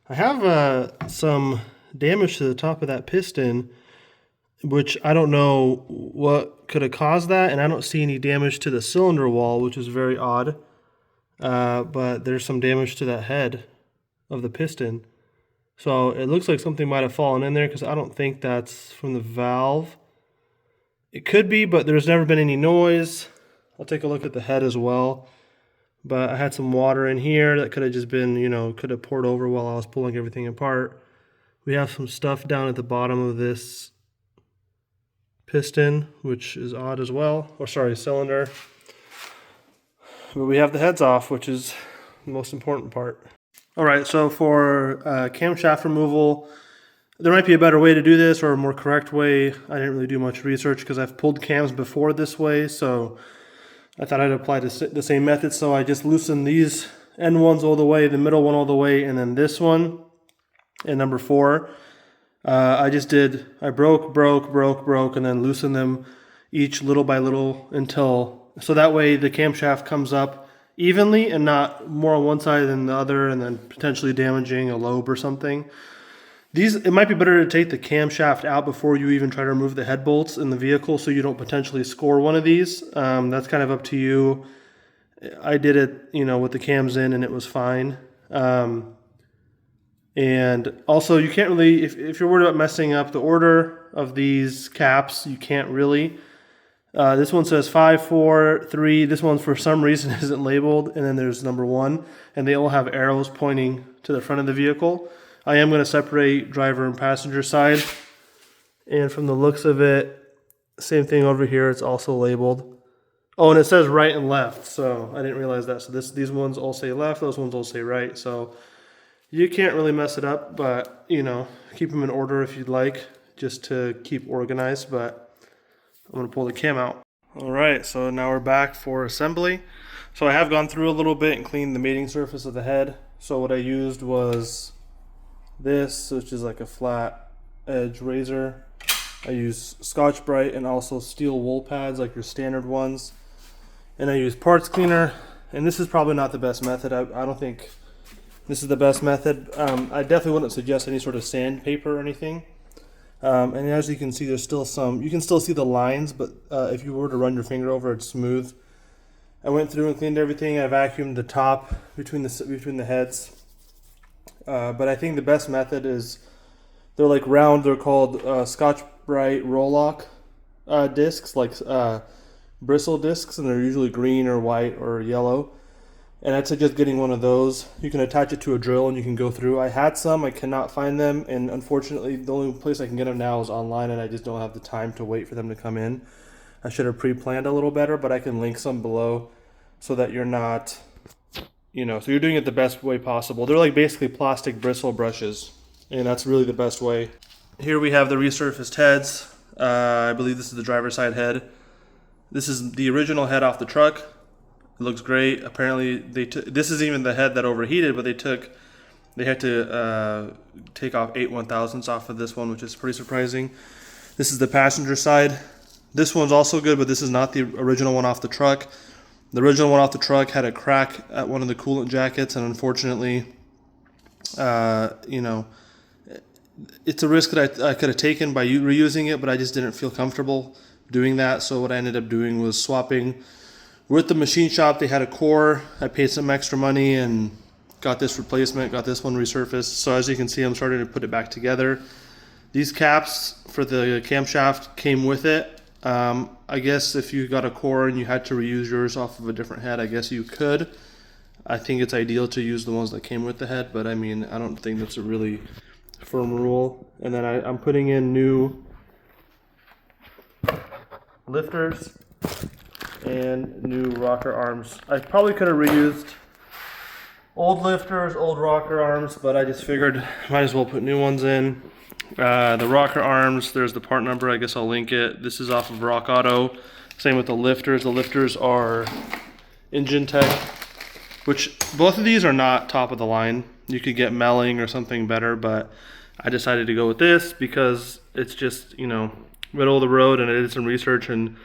I have some damage to the top of that piston, which I don't know what could have caused that, and I don't see any damage to the cylinder wall, which is very odd. But there's some damage to that head of the piston. So it looks like something might have fallen in there, because I don't think that's from the valve. It could be, but there's never been any noise. I'll take a look at the head as well. But I had some water in here that could have just been, could have poured over while I was pulling everything apart. We have some stuff down at the bottom of this piston, which is odd as well, or sorry, cylinder. But we have the heads off, which is the most important part. All right, so for camshaft removal, there might be a better way to do this or a more correct way. I didn't really do much research because I've pulled cams before this way, so I thought I'd apply the same method. So I just loosened these end ones all the way, the middle one all the way, and then this one, and number 4. I broke, and then loosened them each little by little so that way the camshaft comes up evenly and not more on one side than the other and then potentially damaging a lobe or something. It might be better to take the camshaft out before you even try to remove the head bolts in the vehicle so you don't potentially score one of these. That's kind of up to you. I did it, with the cams in, and it was fine. And also, you can't really, if you're worried about messing up the order of these caps, you can't really. This one says 5, 4, 3. This one, for some reason, isn't labeled. And then there's number 1. And they all have arrows pointing to the front of the vehicle. I am going to separate driver and passenger side. And from the looks of it, same thing over here. It's also labeled. Oh, and it says right and left. So I didn't realize that. So these ones all say left. Those ones all say right. So you can't really mess it up. But, keep them in order if you'd like, just to keep organized. But I'm going to pull the cam out. All right. So now we're back for assembly. So I have gone through a little bit and cleaned the mating surface of the head. So what I used was this, which is like a flat edge razor. I use Scotch-Brite and also steel wool pads, like your standard ones. And I use parts cleaner. And this is probably not the best method. I don't think this is the best method. I definitely wouldn't suggest any sort of sandpaper or anything. And as you can see, there's still you can still see the lines, but if you were to run your finger over, it's smooth. I went through and cleaned everything. I vacuumed the top between the heads. But I think the best method is, they're like round, they're called Scotch-Brite roll-lock discs, like bristle discs, and they're usually green or white or yellow. And I'd suggest getting one of those. You can attach it to a drill and you can go through. I had some, I cannot find them, and unfortunately the only place I can get them now is online, and I just don't have the time to wait for them to come in. I should have pre-planned a little better, but I can link some below so that you're not... so you're doing it the best way possible. They're like basically plastic bristle brushes, and that's really the best way. Here we have the resurfaced heads. I believe this is the driver's side head. This is the original head off the truck. It looks great. Apparently, this is even the head that overheated, but they had to take off 8 1/1000ths off of this one, which is pretty surprising. This is the passenger side. This one's also good, but this is not the original one off the truck. The original one off the truck had a crack at one of the coolant jackets, and unfortunately, it's a risk that I could have taken by reusing it, but I just didn't feel comfortable doing that. So what I ended up doing was swapping with the machine shop. They had a core. I paid some extra money and got this replacement, got this one resurfaced. So as you can see, I'm starting to put it back together. These caps for the camshaft came with it. I guess if you got a core and you had to reuse yours off of a different head, I guess you could. I think it's ideal to use the ones that came with the head, but I don't think that's a really firm rule. And then I'm putting in new lifters and new rocker arms. I probably could have reused old lifters, old rocker arms, but I just figured might as well put new ones in. The rocker arms, there's the part number, I guess I'll link it. This is off of Rock Auto. Same with the lifters. The lifters are Engine Tech, which both of these are not top of the line. You could get Melling or something better, but I decided to go with this because it's just, middle of the road, and I did some research, and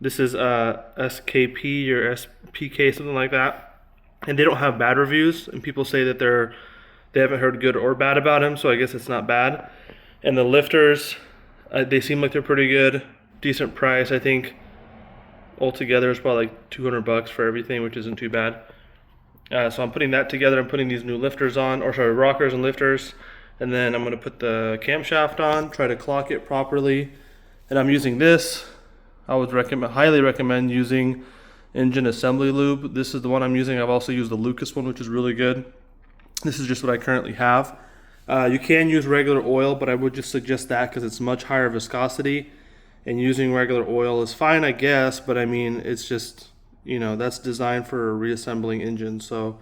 this is SKP or SPK, something like that. And they don't have bad reviews, and people say that they haven't heard good or bad about him, so I guess it's not bad. And the lifters, they seem like they're pretty good, decent price. I think altogether it's probably like $200 for everything, which isn't too bad. So I'm putting that together. I'm putting these new lifters on, rockers and lifters, and then I'm going to put the camshaft on, try to clock it properly. And I'm using this. I would highly recommend using engine assembly lube. This is the one I'm using. I've also used the Lucas one, which is really good. This is just what I currently have. You can use regular oil, but I would just suggest that because it's much higher viscosity and using regular oil is fine, I guess, but I mean, it's just, you know, that's designed for a reassembling engine. So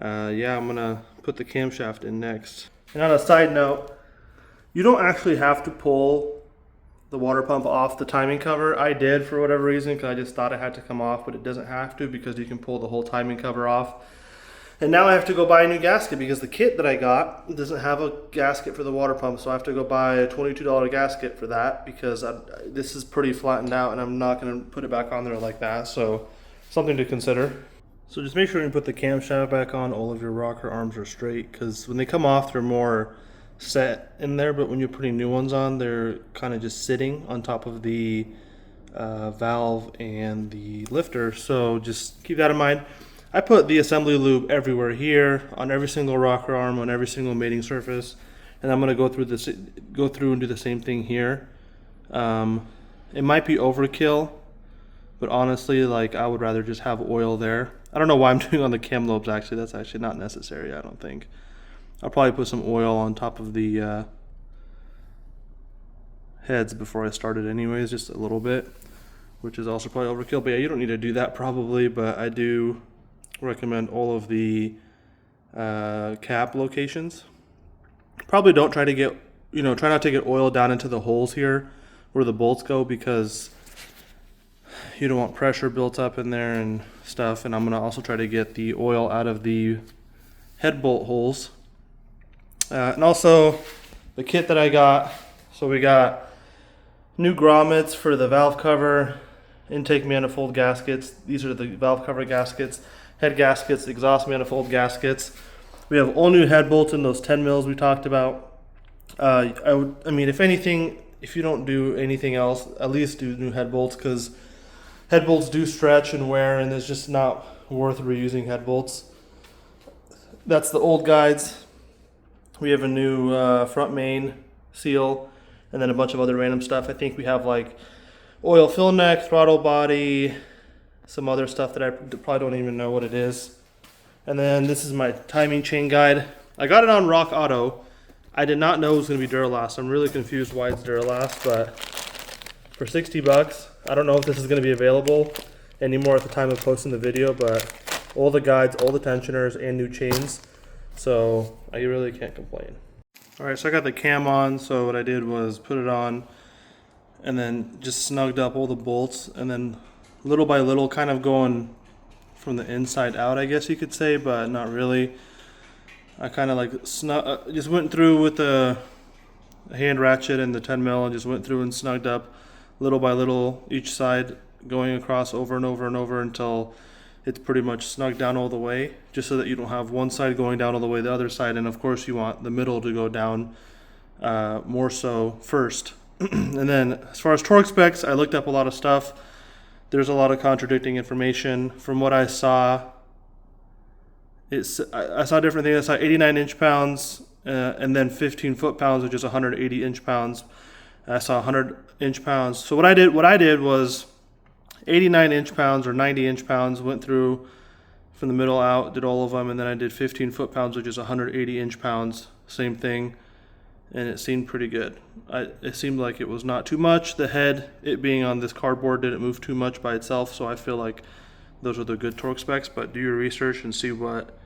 yeah, I'm gonna put the camshaft in next. And on a side note, you don't actually have to pull the water pump off the timing cover. I did for whatever reason, because I just thought it had to come off, but it doesn't have to, because you can pull the whole timing cover off. And now I have to go buy a new gasket, because the kit that I got doesn't have a gasket for the water pump. So I have to go buy a $22 gasket for that, because this is pretty flattened out and I'm not going to put it back on there like that. So something to consider. So just make sure you put the camshaft back on, all of your rocker arms are straight, because when they come off, they're more set in there, but when you're putting new ones on, they're kind of just sitting on top of the valve and the lifter. So just keep that in mind. I put the assembly lube everywhere here, on every single rocker arm, on every single mating surface, and I'm going to go through and do the same thing here. It might be overkill, but honestly, like, I would rather just have oil there. I don't know why I'm doing on the cam lobes. Actually, that's actually not necessary, I don't think. I'll probably put some oil on top of the heads before I start it anyways, just a little bit, which is also probably overkill. But yeah, you don't need to do that probably, but I do recommend all of the cap locations. Probably don't try to get, try not to get oil down into the holes here where the bolts go, because you don't want pressure built up in there and stuff. And I'm going to also try to get the oil out of the head bolt holes. And also the kit that I got, so we got new grommets for the valve cover, intake manifold gaskets. These are the valve cover gaskets, head gaskets, exhaust manifold gaskets. We have all new head bolts in those 10 mils we talked about. I mean, if anything, if you don't do anything else, at least do new head bolts, because head bolts do stretch and wear, and it's just not worth reusing head bolts. That's the old guides. We have a new front main seal, and then a bunch of other random stuff. I think we have like oil fill neck, throttle body, some other stuff that I probably don't even know what it is. And then this is my timing chain guide. I got it on Rock Auto. I did not know it was going to be Duralast. I'm really confused why it's Duralast, but for 60 bucks, I don't know if this is going to be available anymore at the time of posting the video, but all the guides, all the tensioners, and new chains. So I really can't complain. All right, so I got the cam on. So what I did was put it on and then just snugged up all the bolts, and then little by little kind of going from the inside out, I guess you could say, but not really. I kind of like just went through with the hand ratchet and the 10 mil and just went through and snugged up little by little each side, going across over and over and over until it's pretty much snugged down all the way, just so that you don't have one side going down all the way the other side. And of course you want the middle to go down more so first. And then as far as torque specs, I looked up a lot of stuff. There's a lot of contradicting information. From what I saw, I saw different things. I saw 89 inch-pounds and then 15 foot-pounds, which is 180 inch-pounds. I saw 100 inch-pounds. So what I did was 89 inch-pounds or 90 inch-pounds, went through from the middle out, did all of them, and then I did 15 foot-pounds, which is 180 inch-pounds, same thing, and it seemed pretty good. It seemed like it was not too much. The head, it being on this cardboard, didn't move too much by itself, so I feel like those are the good torque specs. But do your research and see what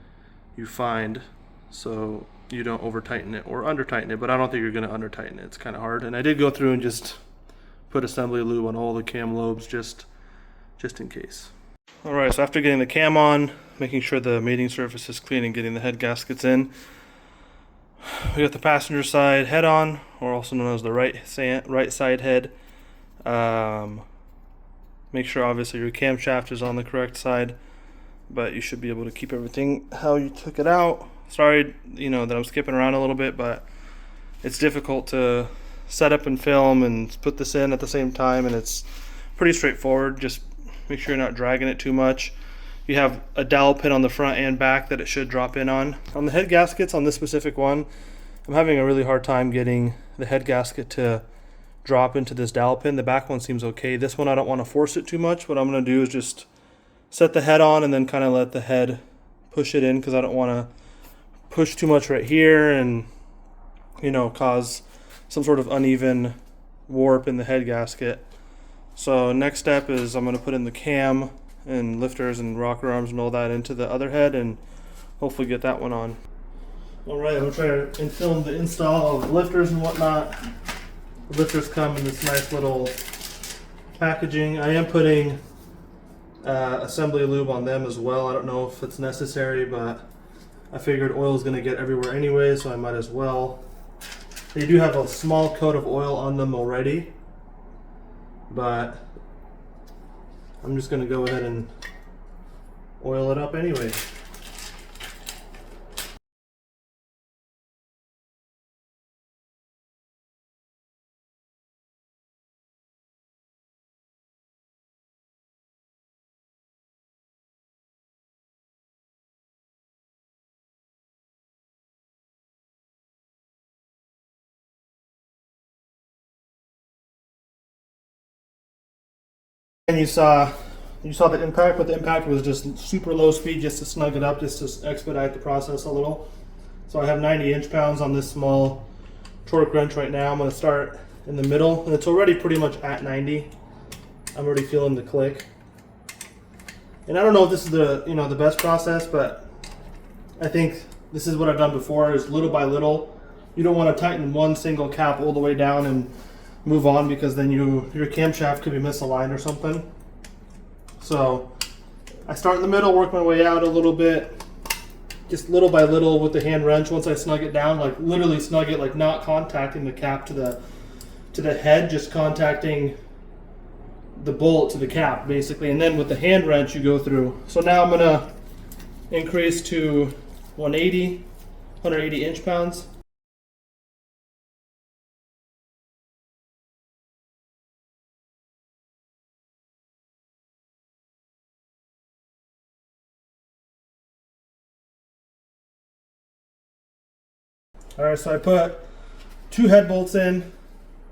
you find so you don't over tighten it or under tighten it. But I don't think you're going to under tighten it. It's kind of hard. And I did go through and just put assembly lube on all the cam lobes just in case. All right, so after getting the cam on, making sure the mating surface is clean and getting the head gaskets in, we got the passenger side head on, or also known as the right side head. Make sure obviously your camshaft is on the correct side, but you should be able to keep everything how you took it out. Sorry, that I'm skipping around a little bit, but it's difficult to set up and film and put this in at the same time, and it's pretty straightforward. Just make sure you're not dragging it too much. You have a dowel pin on the front and back that it should drop in on. On the head gaskets, on this specific one, I'm having a really hard time getting the head gasket to drop into this dowel pin. The back one seems okay. This one I don't want to force it too much. What I'm going to do is just set the head on and then kind of let the head push it in, because I don't want to push too much right here and cause some sort of uneven warp in the head gasket. So next step is I'm going to put in the cam and lifters and rocker arms and all that into the other head and hopefully get that one on. Alright, I'm trying to film the install of lifters and whatnot. The lifters come in this nice little packaging. I am putting assembly lube on them as well. I don't know if it's necessary, but I figured oil is going to get everywhere anyway, so I might as well. They do have a small coat of oil on them already, but I'm just going to go ahead and oil it up anyway. And you saw the impact, but the impact was just super low speed just to snug it up, just to expedite the process a little. So I have 90 inch-pounds on this small torque wrench right now. I'm going to start in the middle, and it's already pretty much at 90. I'm already feeling the click. And I don't know if this is the best process, but I think this is what I've done before, is little by little. You don't want to tighten one single cap all the way down and move on, because then your camshaft could be misaligned or something. So I start in the middle, work my way out a little bit, just little by little with the hand wrench. Once I snug it down, like literally snug it, like not contacting the cap to the head, just contacting the bolt to the cap basically. And then with the hand wrench you go through. So now I'm gonna increase to 180 inch-pounds. Alright, so I put 2 head bolts in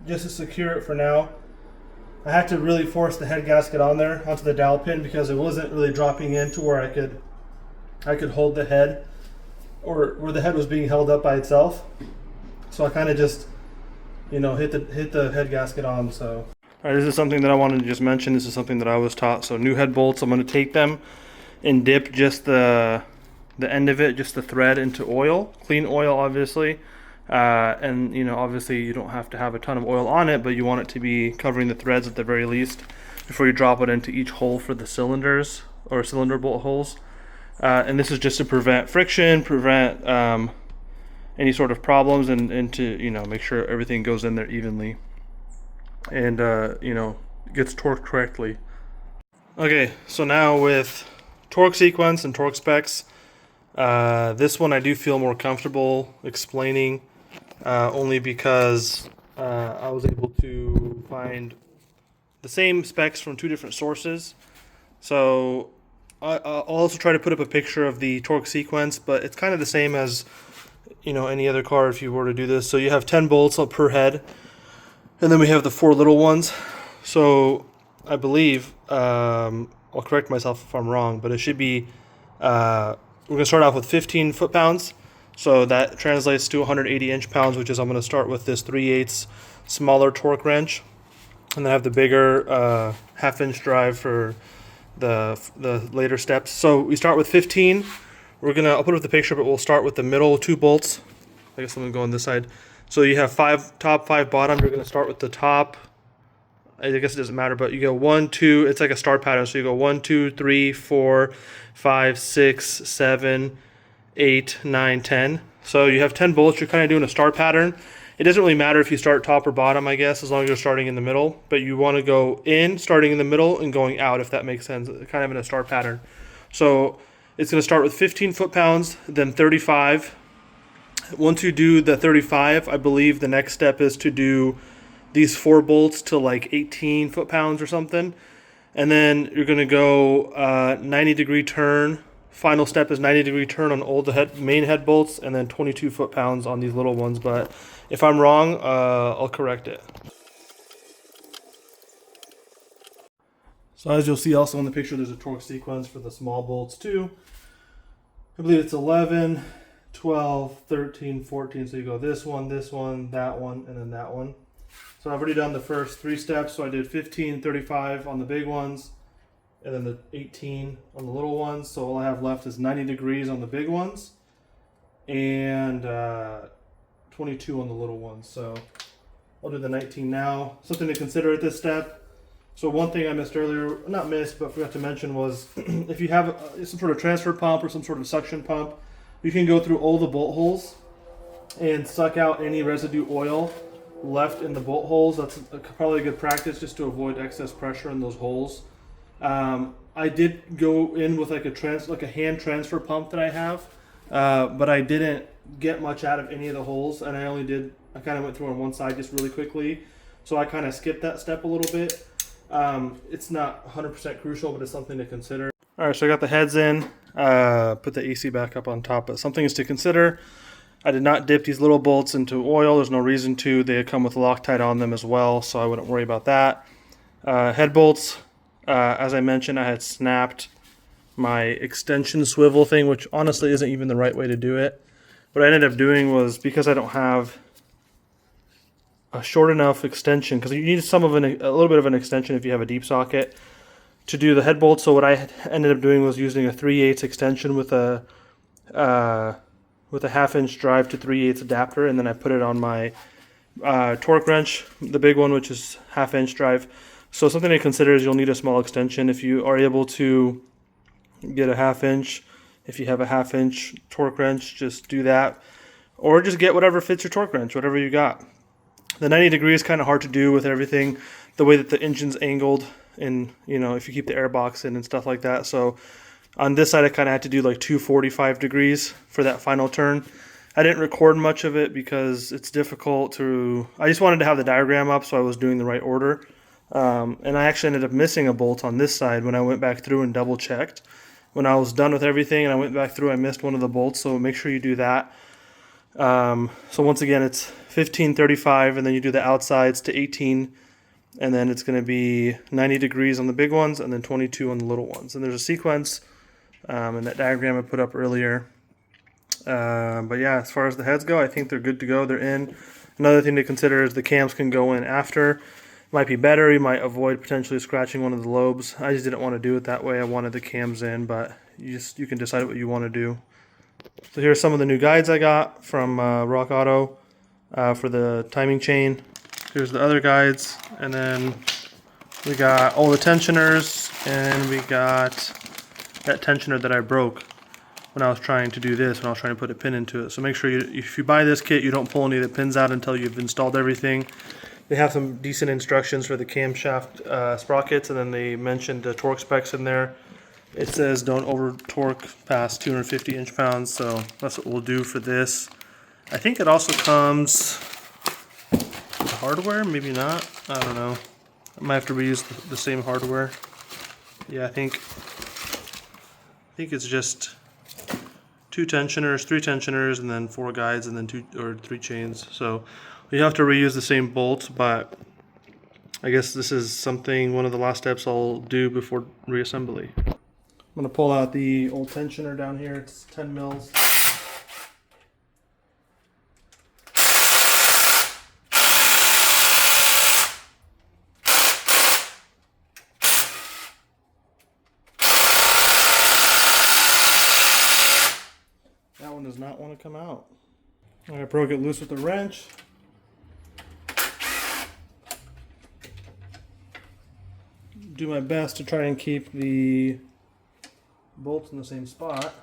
just to secure it for now. I had to really force the head gasket on there onto the dowel pin because it wasn't really dropping in to where I could hold the head, or where the head was being held up by itself. So I kind of just, hit the head gasket on. So alright, this is something that I wanted to just mention. This is something that I was taught. So new head bolts, I'm going to take them and dip just the end of it, just the thread, into oil, clean oil obviously, and obviously you don't have to have a ton of oil on it, but you want it to be covering the threads at the very least before you drop it into each hole for the cylinders or cylinder bolt holes. And this is just to prevent friction, prevent any sort of problems, and to make sure everything goes in there evenly and gets torqued correctly. Okay, so now with torque sequence and torque specs, this one I do feel more comfortable explaining, only because I was able to find the same specs from 2 different sources. So I'll also try to put up a picture of the torque sequence, but it's kind of the same as any other car if you were to do this. So you have 10 bolts per head, and then we have the 4 little ones. So I believe, I'll correct myself if I'm wrong, but it should be we're going to start off with 15 foot-pounds, so that translates to 180 inch-pounds, which is, I'm going to start with this 3/8 smaller torque wrench, and then I have the bigger half-inch drive for the later steps. So we start with 15. I'll put up the picture, but we'll start with the middle 2 bolts. I guess I'm going to go on this side. So you have 5 top, 5 bottom. You're going to start with the top. I guess it doesn't matter, but you go 1, 2, it's like a star pattern. So you go 1, 2, 3, 4, 5, 6, 7, 8, 9, 10. So you have 10 bolts. You're kind of doing a star pattern. It doesn't really matter if you start top or bottom, I guess, as long as you're starting in the middle. But you want to go in, starting in the middle, and going out, if that makes sense, kind of in a star pattern. So it's going to start with 15 foot-pounds, then 35. Once you do the 35, I believe the next step is to do these 4 bolts to like 18 foot-pounds or something. And then you're going to go 90-degree turn. Final step is 90-degree turn on all the main head bolts, and then 22 foot-pounds on these little ones. But if I'm wrong, I'll correct it. So as you'll see also in the picture, there's a torque sequence for the small bolts too. I believe it's 11, 12, 13, 14. So you go this one, that one, and then that one. So I've already done the first 3 steps. So I did 15, 35 on the big ones, and then the 18 on the little ones. So all I have left is 90 degrees on the big ones, and 22 on the little ones. So I'll do the 19 now. Something to consider at this step. So one thing I missed earlier, not missed, but forgot to mention was if you have some sort of transfer pump or some sort of suction pump, you can go through all the bolt holes and suck out any residue oil left in the bolt holes. That's probably a good practice just to avoid excess pressure in those holes. I did go in with like a hand transfer pump that I have, but I didn't get much out of any of the holes, and I kind of went through on one side just really quickly, so I kind of skipped that step a little bit. It's not 100% crucial, but it's something to consider. All right, so I got the heads in, put the AC back up on top, but some things to consider. I did not dip these little bolts into oil. There's no reason to. They come with Loctite on them as well, so I wouldn't worry about that. Head bolts, as I mentioned, I had snapped my extension swivel thing, which honestly isn't even the right way to do it. What I ended up doing was, because I don't have a short enough extension, because you need a little bit of an extension if you have a deep socket to do the head bolt. So what I ended up doing was using a 3/8 extension with a 1/2-inch drive to 3/8 adapter, and then I put it on my torque wrench, the big one, which is 1/2-inch drive. So something to consider is you'll need a small extension. If you are able to get a 1/2-inch, if you have a 1/2-inch torque wrench, just do that, or just get whatever fits your torque wrench, whatever you got. The 90 degree is kind of hard to do with everything, the way that the engine's angled, and if you keep the air box in and stuff like that. So on this side I kind of had to do like 245 degrees for that final turn. I didn't record much of it because it's difficult to, I just wanted to have the diagram up so I was doing the right order. And I actually ended up missing a bolt on this side when I went back through and double checked. When I was done with everything and I went back through, I missed one of the bolts, so make sure you do that. So once again, it's 15, 35, and then you do the outsides to 18, and then it's going to be 90 degrees on the big ones and then 22 on the little ones. And there's a sequence in that diagram I put up earlier. But yeah, as far as the heads go, I think they're good to go. They're in. Another thing to consider is the cams can go in after. Might be better. You might avoid potentially scratching one of the lobes. I just didn't want to do it that way. I wanted the cams in, but you can decide what you want to do. So here's some of the new guides I got from Rock Auto for the timing chain. Here's the other guides, and then we got all the tensioners, and we got that tensioner that I broke when I was trying to do this, when I was trying to put a pin into it. So make sure if you buy this kit, you don't pull any of the pins out until you've installed everything. They have some decent instructions for the camshaft sprockets, and then they mentioned the torque specs in there. It says don't over torque past 250 inch-pounds, so that's what we'll do for this. I think it also comes with hardware, maybe not, I don't know. I might have to reuse the same hardware. Yeah, I think it's just 2 tensioners, 3 tensioners, and then 4 guides, and then 2 or 3 chains. So you have to reuse the same bolts, but I guess this is one of the last steps I'll do before reassembly. I'm going to pull out the old tensioner down here. It's 10 mils. That one does not want to come out. I broke it loose with the wrench. Do my best to try and keep the bolts in the same spot.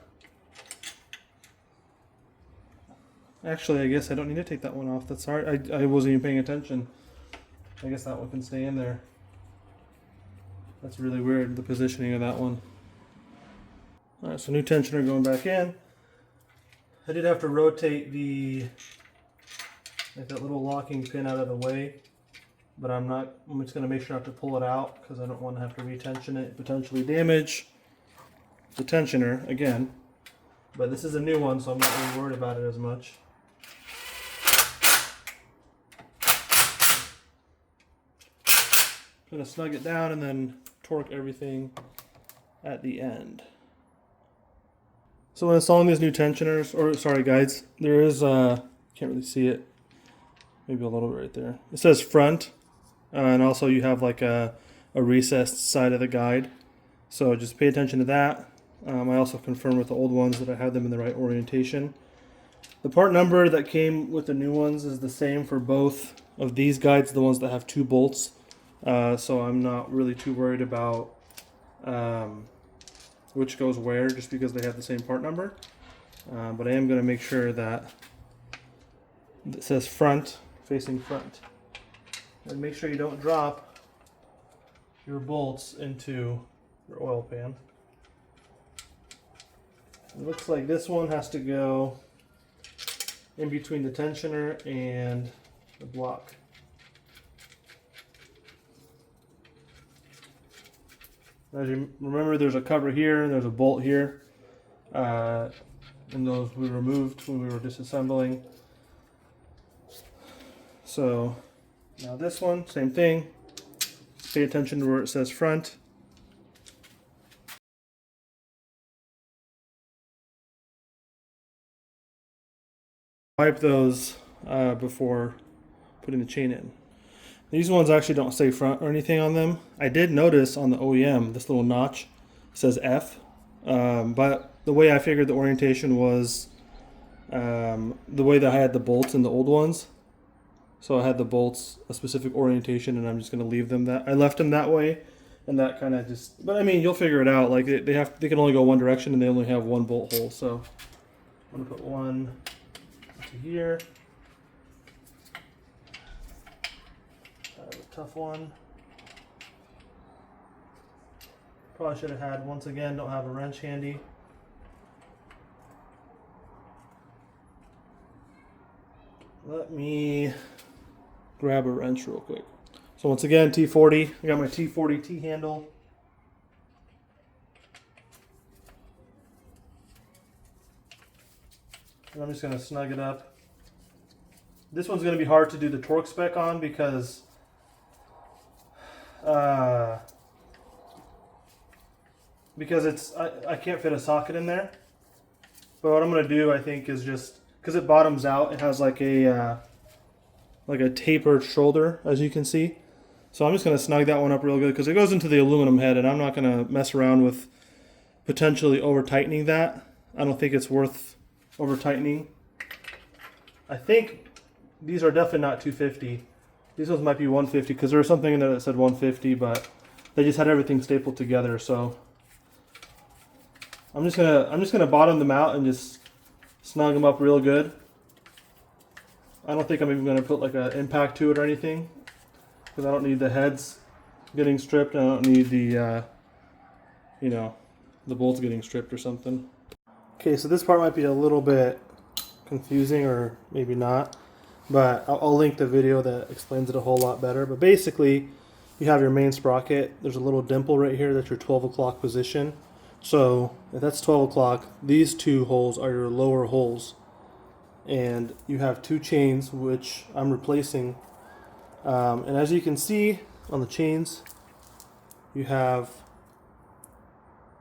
Actually, I guess I don't need to take that one off. That's hard. I wasn't even paying attention. I guess that one can stay in there. That's really weird, the positioning of that one. Alright, so new tensioner going back in. I did have to rotate that little locking pin out of the way, but I'm just going to make sure not to pull it out because I don't want to have to retension it, potentially damage the tensioner again. But this is a new one, so I'm not really worried about it as much. I'm going to snug it down and then torque everything at the end. So when installing these new tensioners, or sorry guides, there is, can't really see it, maybe a little bit right there. It says front, and also you have like a recessed side of the guide. So just pay attention to that. I also confirmed with the old ones that I had them in the right orientation. The part number that came with the new ones is the same for both of these guides, the ones that have 2 bolts. So I'm not really too worried about which goes where, just because they have the same part number. But I am going to make sure that it says front, facing front. And make sure you don't drop your bolts into your oil pan. It looks like this one has to go in between the tensioner and the block. As you remember, there's a cover here and there's a bolt here, and those we removed when we were disassembling. So now this one, same thing. Pay attention to where it says front. Wipe those before putting the chain in. These ones actually don't say front or anything on them. I did notice on the OEM this little notch says F, but the way I figured the orientation was the way that I had the bolts in the old ones. So I had the bolts a specific orientation, and I'm just going to leave them that. I left them that way, and that kind of just. But I mean, you'll figure it out. Like they can only go one direction, and they only have one bolt hole. So I'm going to put one to here. A tough one. Probably should have had, once again, don't have a wrench handy. Let me grab a wrench real quick. So once again, T40. I got my T40 T-handle. And I'm just going to snug it up. This one's going to be hard to do the torque spec on because it's I can't fit a socket in there. But what I'm going to do, I think, is just because it bottoms out, it has like a tapered shoulder, as you can see. So I'm just going to snug that one up real good because it goes into the aluminum head, and I'm not going to mess around with potentially over tightening that. I don't think it's worth over tightening. I think these are definitely not 250. These ones might be 150 because there was something in there that said 150, but they just had everything stapled together. So I'm just gonna bottom them out and just snug them up real good. I don't think I'm even gonna put like an impact to it or anything because I don't need the heads getting stripped. I don't need the the bolts getting stripped or something. Okay, so this part might be a little bit confusing, or maybe not, but I'll link the video that explains it a whole lot better. But basically, you have your main sprocket. There's a little dimple right here. That's your 12 o'clock position. So if that's 12 o'clock, these 2 holes are your lower holes. And you have 2 chains, which I'm replacing. And as you can see on the chains, you have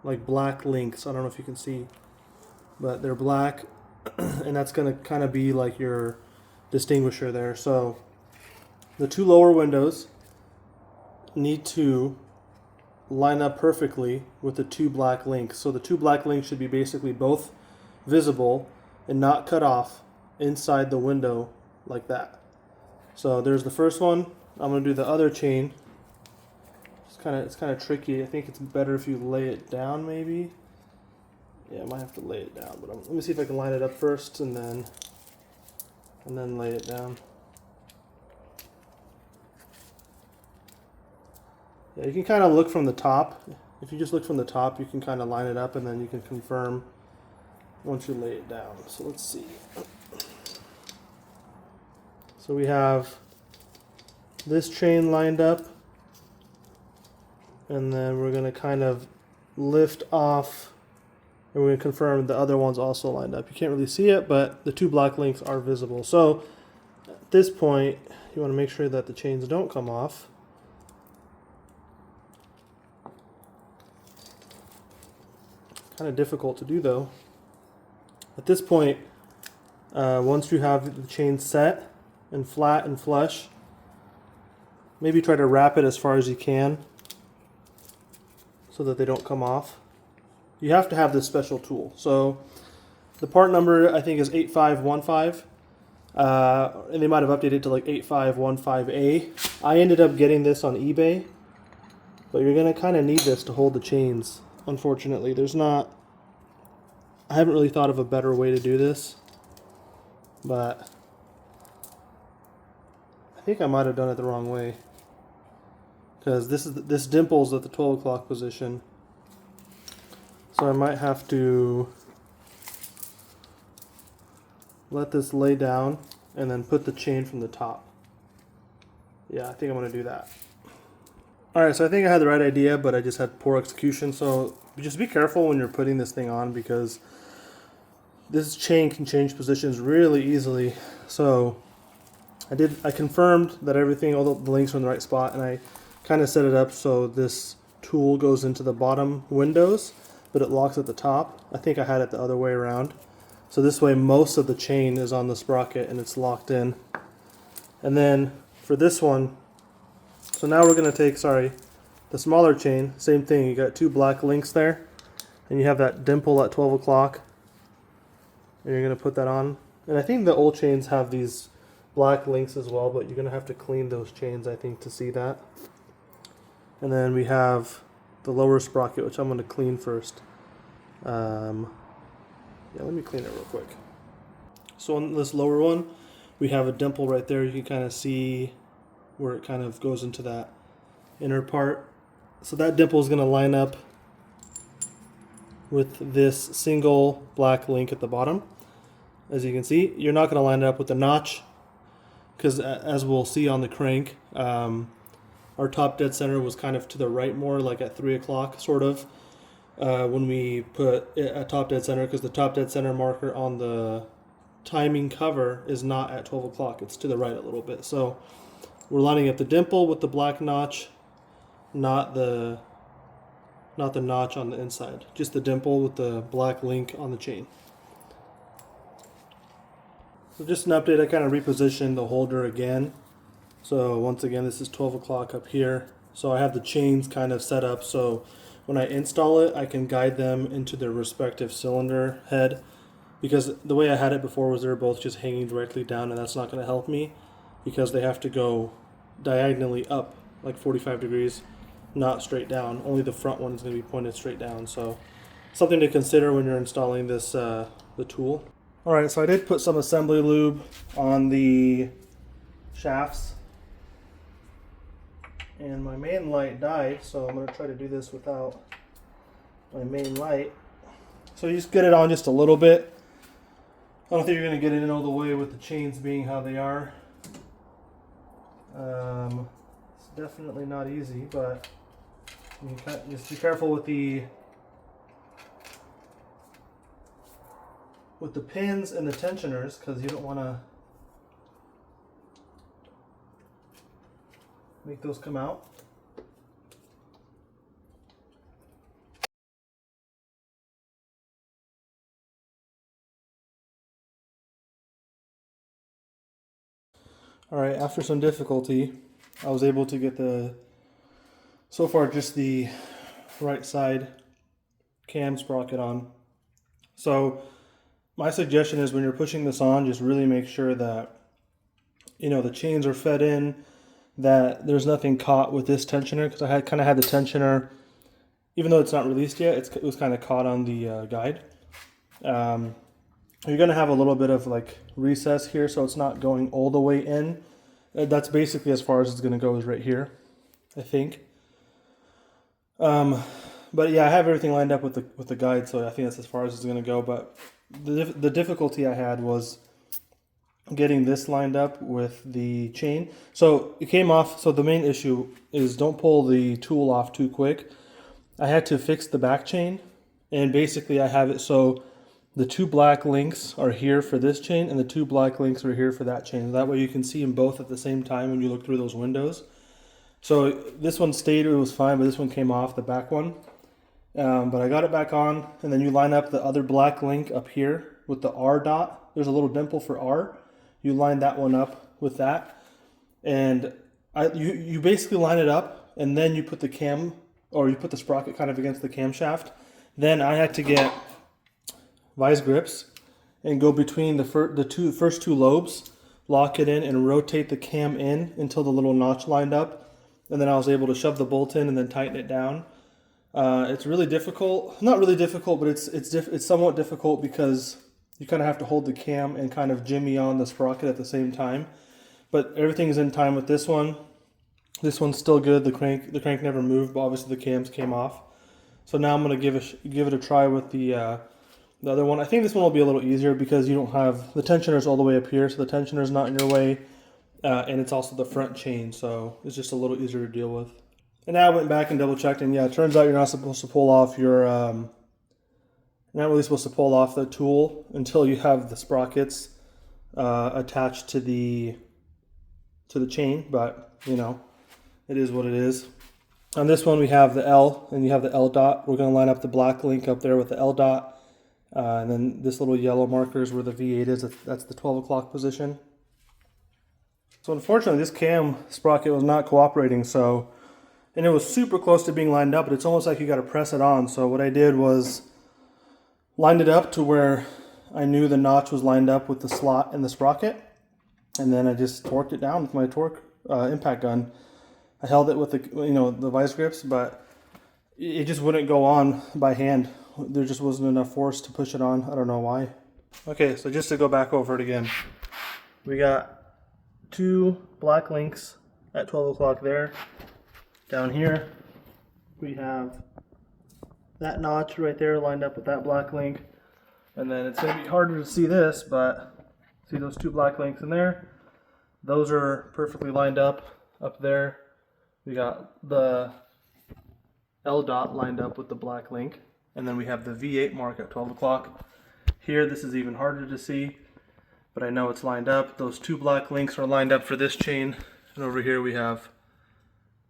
like black links. I don't know if you can see, but they're black. And that's going to kind of be like your distinguisher there. So the 2 lower windows need to line up perfectly with the 2 black links. So the 2 black links should be basically both visible and not cut off inside the window like that. So there's the first one. I'm going to do the other chain. It's kind of tricky. I think it's better if you lay it down maybe. Yeah, I might have to lay it down, but let me see if I can line it up first and then lay it down. Yeah, you can kind of look from the top. If you just look from the top, you can kind of line it up, and then you can confirm once you lay it down. So let's see. So we have this chain lined up, and then we're going to kind of lift off, and we're going to confirm the other one's also lined up. You can't really see it, but the 2 black links are visible. So at this point, you want to make sure that the chains don't come off. Kind of difficult to do though. At this point, once you have the chain set, and flat and flush. Maybe try to wrap it as far as you can so that they don't come off. You have to have this special tool. So the part number I think is 8515. And they might have updated it to like 8515A. I ended up getting this on eBay, but you're going to kind of need this to hold the chains. Unfortunately, I haven't really thought of a better way to do this, but I think I might have done it the wrong way, because this dimple's at the 12 o'clock position, so I might have to let this lay down and then put the chain from the top. Yeah, I think I'm going to do that. Alright, so I think I had the right idea, but I just had poor execution. So just be careful when you're putting this thing on, because this chain can change positions really easily. So I confirmed that everything, all the links are in the right spot, and I kind of set it up so this tool goes into the bottom windows, but it locks at the top. I think I had it the other way around. So this way most of the chain is on the sprocket and it's locked in. And then for this one, so now we're going to take, the smaller chain, same thing. You got two black links there, and you have that dimple at 12 o'clock. And you're going to put that on. And I think the old chains have these black links as well, but you're going to have to clean those chains, I think, to see that. And then we have the lower sprocket, which I'm going to clean first. Yeah, let me clean it real quick. So on this lower one, we have a dimple right there. You can kind of see where it kind of goes into that inner part. So that dimple is going to line up with this single black link at the bottom. As you can see, you're not going to line it up with the notch, because as we'll see on the crank, our top dead center was kind of to the right more, like at 3 o'clock sort of. When we put it at top dead center, because the top dead center marker on the timing cover is not at 12 o'clock, it's to the right a little bit. So we're lining up the dimple with the black notch, not the notch on the inside, just the dimple with the black link on the chain. So just an update, I kind of repositioned the holder again. So once again, this is 12 o'clock up here. So I have the chains kind of set up so when I install it, I can guide them into their respective cylinder head, because the way I had it before was they were both just hanging directly down, and that's not going to help me because they have to go diagonally up like 45 degrees, not straight down. Only the front one is going to be pointed straight down. So something to consider when you're installing this the tool. Alright, so I did put some assembly lube on the shafts, and my main light died, so I'm going to try to do this without my main light. So you just get it on just a little bit. I don't think you're going to get it in all the way with the chains being how they are. It's definitely not easy, but you just be careful with the pins and the tensioners, because you don't want to make those come out. Alright, after some difficulty, I was able to get so far just the right side cam sprocket on. So my suggestion is when you're pushing this on, just really make sure that the chains are fed in, that there's nothing caught with this tensioner, because I kind of had the tensioner, even though it's not released yet, it was kind of caught on the guide. You're going to have a little bit of like recess here, so it's not going all the way in. That's basically as far as it's going to go, is right here, I think. But yeah, I have everything lined up with the guide, so I think that's as far as it's going to go. But the difficulty I had was getting this lined up with the chain. So it came off. So the main issue is don't pull the tool off too quick. I had to fix the back chain, and basically I have it so the two black links are here for this chain and the two black links are here for that chain. That way you can see them both at the same time when you look through those windows. So this one stayed, it was fine, but this one came off, the back one. But I got it back on, and then you line up the other black link up here with the R dot. There's a little dimple for R. You line that one up with that. And you basically line it up, and then you put the cam, or you put the sprocket kind of against the camshaft. Then I had to get vice grips and go between the first two lobes, lock it in, and rotate the cam in until the little notch lined up. And then I was able to shove the bolt in and then tighten it down. It's really difficult. Not really difficult, but it's somewhat difficult because you kind of have to hold the cam and kind of jimmy on the sprocket at the same time. But everything's in time with this one. This one's still good. The crank never moved, but obviously the cams came off. So now I'm gonna give it a try with the other one. I think this one will be a little easier because you don't have the tensioners all the way up here, so the tensioner's not in your way, and it's also the front chain, so it's just a little easier to deal with. And now I went back and double checked, and yeah, it turns out you're not supposed to pull off your you're not really supposed to pull off the tool until you have the sprockets attached to the chain, but you know, it is what it is. On this one we have the L, and you have the L dot. We're going to line up the black link up there with the L dot, and then this little yellow marker is where the V8 is. That's the 12 o'clock position. So unfortunately this cam sprocket was not cooperating, and it was super close to being lined up, but it's almost like you got to press it on. So what I did was lined it up to where I knew the notch was lined up with the slot in the sprocket, and then I just torqued it down with my torque impact gun. I held it with the vice grips, but it just wouldn't go on by hand. There just wasn't enough force to push it on. I don't know why. Okay, so just to go back over it again, we got 2 black links at 12 o'clock there. Down here, we have that notch right there lined up with that black link. And then it's going to be harder to see this, but see those 2 black links in there? Those are perfectly lined up there. We got the L dot lined up with the black link, and then we have the V8 mark at 12 o'clock. Here, this is even harder to see, but I know it's lined up. Those 2 black links are lined up for this chain, and over here we have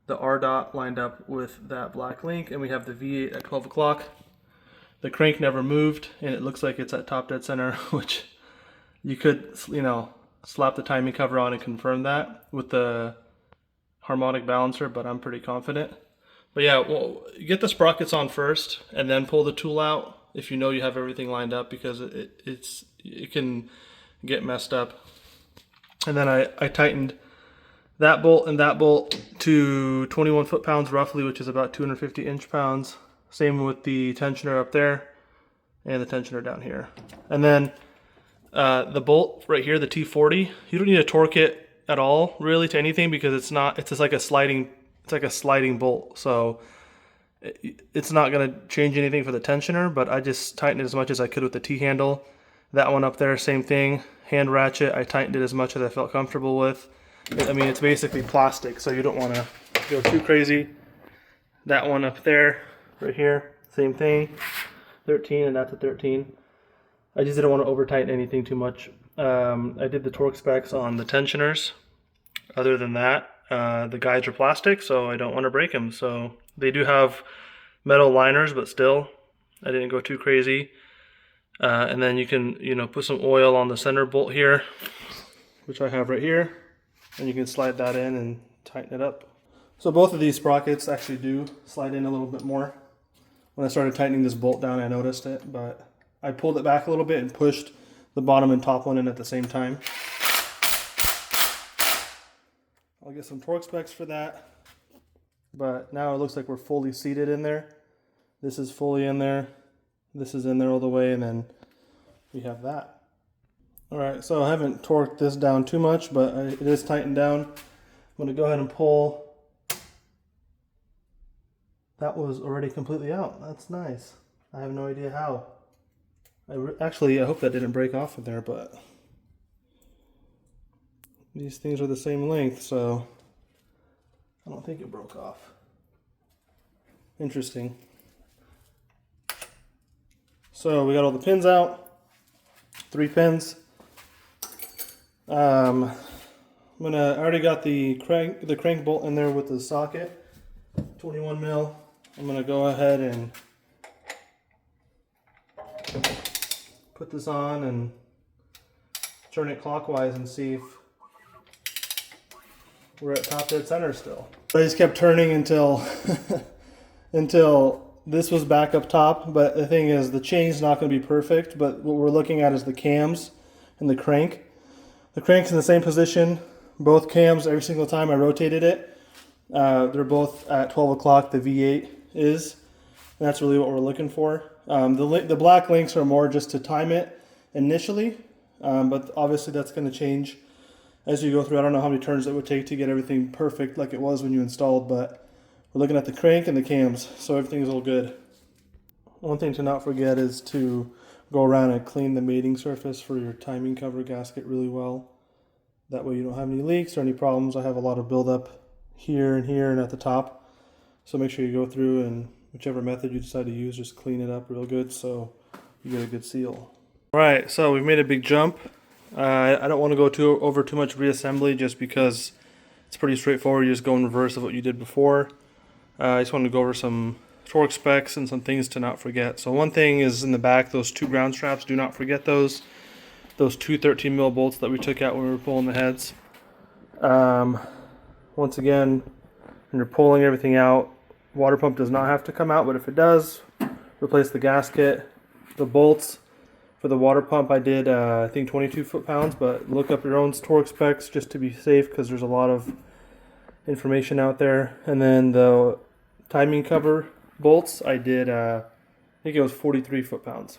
the R dot lined up with that black link, and we have the V8 at 12 o'clock. The crank never moved, and it looks like it's at top dead center, which you could, slap the timing cover on and confirm that with the Harmonic balancer, but I'm pretty confident. But yeah, well, get the sprockets on first and then pull the tool out if you know you have everything lined up, because it can get messed up. And then I tightened that bolt and that bolt to 21 foot-pounds roughly, which is about 250 inch-pounds. Same with the tensioner up there and the tensioner down here. And then the bolt right here, the T40, you don't need to torque it at all really to anything, because it's just like a sliding bolt, so it's not going to change anything for the tensioner. But I just tightened it as much as I could with the T-handle. That one up there, same thing, hand ratchet, I tightened it as much as I felt comfortable with. I mean, it's basically plastic, so you don't want to go too crazy. That one up there, right here, same thing, 13, and that's a 13. I just didn't want to over tighten anything too much. I did the torque specs on the tensioners. Other than that, the guides are plastic, so I don't want to break them. So they do have metal liners, but still, I didn't go too crazy. And then you can, put some oil on the center bolt here, which I have right here, and you can slide that in and tighten it up. So both of these sprockets actually do slide in a little bit more. When I started tightening this bolt down, I noticed it, but I pulled it back a little bit and pushed the bottom and top one in at the same time. I'll get some torque specs for that. But now it looks like we're fully seated in there. This is fully in there. This is in there all the way, and then we have that. Alright, so I haven't torqued this down too much, but it is tightened down. I'm going to go ahead and pull. That was already completely out. That's nice. I have no idea how. Actually, I hope that didn't break off in there, but these things are the same length, so I don't think it broke off. Interesting. So we got all the pins out, 3 pins. I already got the crank bolt in there with the socket, 21 mil. I'm gonna go ahead and put this on and turn it clockwise and see if we're at top dead center still. I just kept turning until until this was back up top. But the thing is, the chain's not going to be perfect. But what we're looking at is the cams and the crank. The crank's in the same position. Both cams, every single time I rotated it, they're both at 12 o'clock. The V8 is. And that's really what we're looking for. The black links are more just to time it initially, but obviously that's going to change as you go through. I don't know how many turns it would take to get everything perfect like it was when you installed, but we're looking at the crank and the cams, so everything's all good. One thing to not forget is to go around and clean the mating surface for your timing cover gasket really well. That way you don't have any leaks or any problems. I have a lot of buildup here and at the top, so make sure you go through and whichever method you decide to use, just clean it up real good so you get a good seal. Alright, so we've made a big jump. I don't want to go over too much reassembly just because it's pretty straightforward. You just go in reverse of what you did before. I just wanted to go over some torque specs and some things to not forget. So one thing is in the back, those two ground straps, do not forget those. Those two 13 mil bolts that we took out when we were pulling the heads. Once again, when you're pulling everything out, water pump does not have to come out, but if it does, replace the gasket. The bolts for the water pump, I did I think 22 foot-pounds, but look up your own torque specs just to be safe because there's a lot of information out there. And then the timing cover bolts, I did I think it was 43 foot-pounds.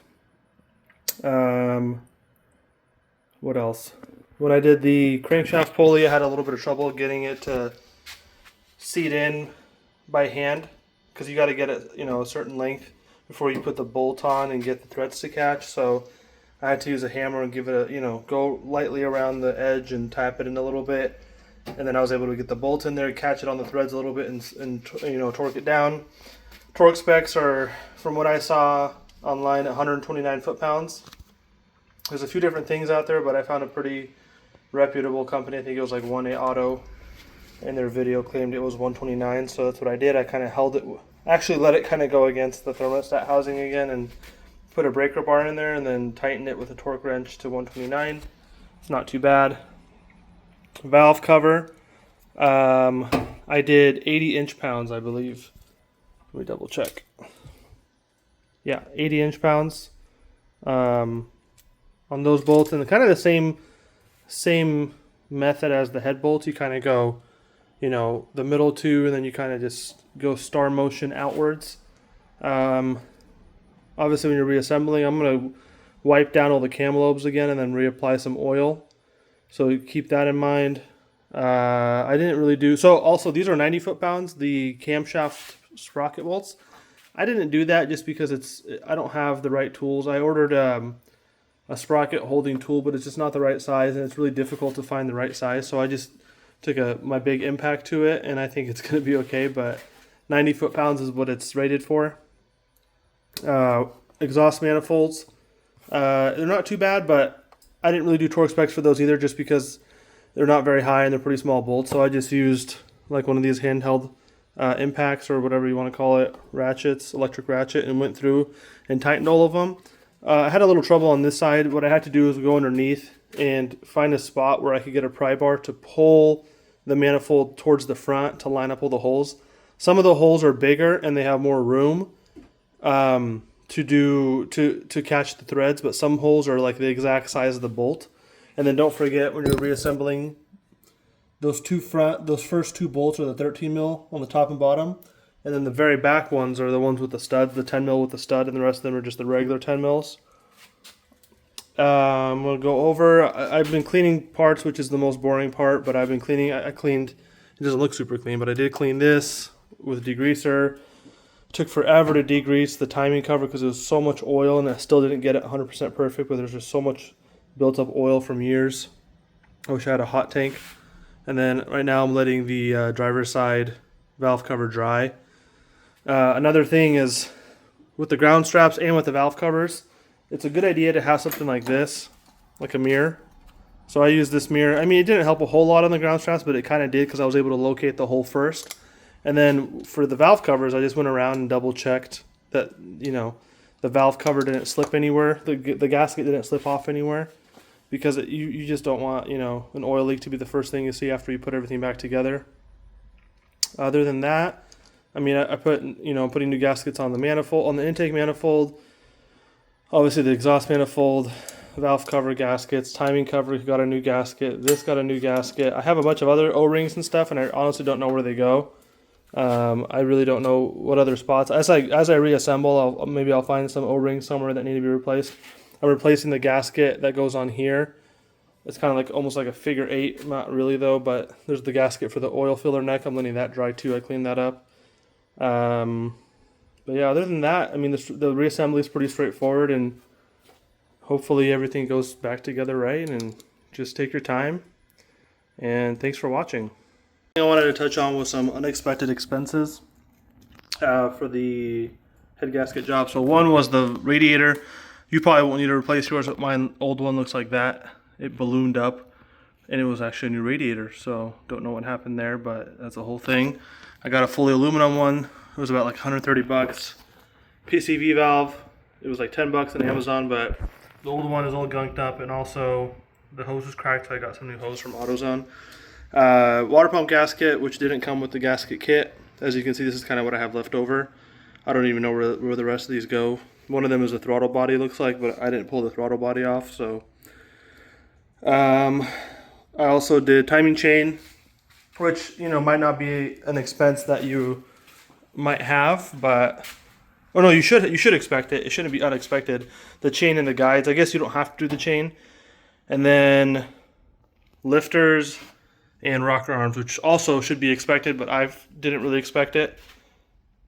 What else? When I did the crankshaft pulley, I had a little bit of trouble getting it to seat in by hand because you got to get it, a certain length before you put the bolt on and get the threads to catch. So I had to use a hammer and give it a, go lightly around the edge and tap it in a little bit, and then I was able to get the bolt in there, catch it on the threads a little bit, and torque it down. Torque specs are, from what I saw online, 129 foot-pounds. There's a few different things out there, but I found a pretty reputable company. I think it was like 1A Auto. In their video claimed it was 129, so that's what I did. I kind of held it, actually let it kind of go against the thermostat housing again and put a breaker bar in there and then tightened it with a torque wrench to 129. It's not too bad. Valve cover, I did 80 inch-pounds, I believe. Let me double check. Yeah, 80 inch-pounds on those bolts, and kind of the same method as the head bolts. You kind of go the middle two, and then you kind of just go star motion outwards. Obviously when you're reassembling, I'm going to wipe down all the cam lobes again and then reapply some oil. So keep that in mind. I didn't really do, so also these are 90 foot-pounds, the camshaft sprocket bolts. I didn't do that just because I don't have the right tools. I ordered a sprocket holding tool, but it's just not the right size, and it's really difficult to find the right size. So I just took my big impact to it, and I think it's going to be okay, but 90 foot-pounds is what it's rated for. Exhaust manifolds. They're not too bad, but I didn't really do torque specs for those either just because they're not very high and they're pretty small bolts, so I just used like one of these handheld impacts or whatever you want to call it, ratchets, electric ratchet, and went through and tightened all of them. I had a little trouble on this side. What I had to do was go underneath and find a spot where I could get a pry bar to pull the manifold towards the front to line up all the holes. Some of the holes are bigger and they have more room to catch the threads, but some holes are like the exact size of the bolt. And then don't forget, when you're reassembling, those first two bolts are the 13 mil on the top and bottom, and then the very back ones are the ones with the stud, the 10 mil with the stud, and the rest of them are just the regular 10 mils. I'm going to go over, I've been cleaning parts, which is the most boring part, but I've been cleaning, I cleaned, it doesn't look super clean, but I did clean this with a degreaser. It took forever to degrease the timing cover because there was so much oil, and I still didn't get it 100% perfect, but there's just so much built up oil from years. I wish I had a hot tank. And then right now I'm letting the driver's side valve cover dry. Another thing is with the ground straps and with the valve covers, it's a good idea to have something like this, like a mirror. So I used this mirror. I mean, it didn't help a whole lot on the ground straps, but it kind of did because I was able to locate the hole first. And then for the valve covers, I just went around and double checked that, the valve cover didn't slip anywhere. The gasket didn't slip off anywhere. because you just don't want, you know, an oil leak to be the first thing you see after you put everything back together. Other than that, I mean, I put, you know, putting new gaskets on the manifold, on the intake manifold, obviously the exhaust manifold, valve cover gaskets, timing cover got a new gasket, this got a new gasket. I have a bunch of other O-rings and stuff, and I honestly don't know where they go. I really don't know what other spots. As I reassemble, maybe I'll find some O-rings somewhere that need to be replaced. I'm replacing the gasket that goes on here. It's kind of like almost like a figure 8, not really though, but there's the gasket for the oil filler neck. I'm letting that dry too. I cleaned that up. But yeah, other than that, I mean, the reassembly is pretty straightforward, and hopefully everything goes back together right, and just take your time. And thanks for watching. I wanted to touch on with some unexpected expenses for the head gasket job. So one was the radiator. You probably won't need to replace yours, but my old one looks like that. It ballooned up, and it was actually a new radiator, so don't know what happened there, but that's a whole thing. I got a fully aluminum one. It was about like 130 bucks. PCV valve, it was like 10 bucks on Amazon, but the old one is all gunked up, and also the hose was cracked, so I got some new hose from AutoZone. Water pump gasket, which didn't come with the gasket kit. As you can see, this is kind of what I have left over. I don't even know where the rest of these go. One of them is a throttle body, looks like, but I didn't pull the throttle body off. So I also did timing chain, which, you know, might not be an expense that you might have, but no, you should expect it. It shouldn't be unexpected. The chain and the guides, I guess you don't have to do the chain. And then lifters and rocker arms, which also should be expected, but I didn't really expect it.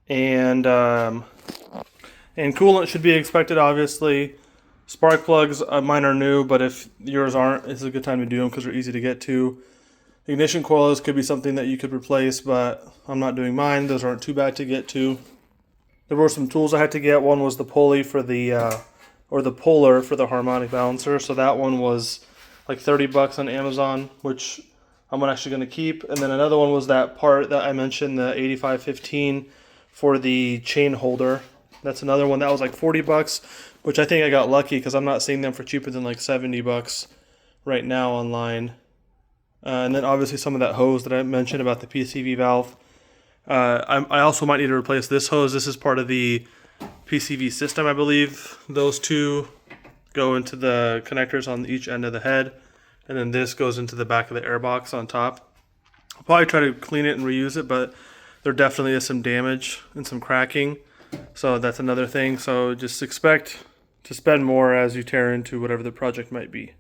And coolant should be expected, obviously. Spark plugs, mine are new, but if yours aren't, it's a good time to do them because they're easy to get to. Ignition coils could be something that you could replace, but I'm not doing mine. Those aren't too bad to get to. There were some tools I had to get. One was the pulley for the, or the puller for the harmonic balancer. So that one was like 30 bucks on Amazon, which I'm actually going to keep. And then another one was that part that I mentioned, the 8515 for the chain holder. That's another one that was like 40 bucks, which I think I got lucky because I'm not seeing them for cheaper than like 70 bucks right now online. And then obviously some of that hose that I mentioned about the PCV valve. I also might need to replace this hose. This is part of the PCV system, I believe. Those two go into the connectors on each end of the head, and then this goes into the back of the airbox on top. I'll probably try to clean it and reuse it, but there definitely is some damage and some cracking. So that's another thing. So just expect to spend more as you tear into whatever the project might be.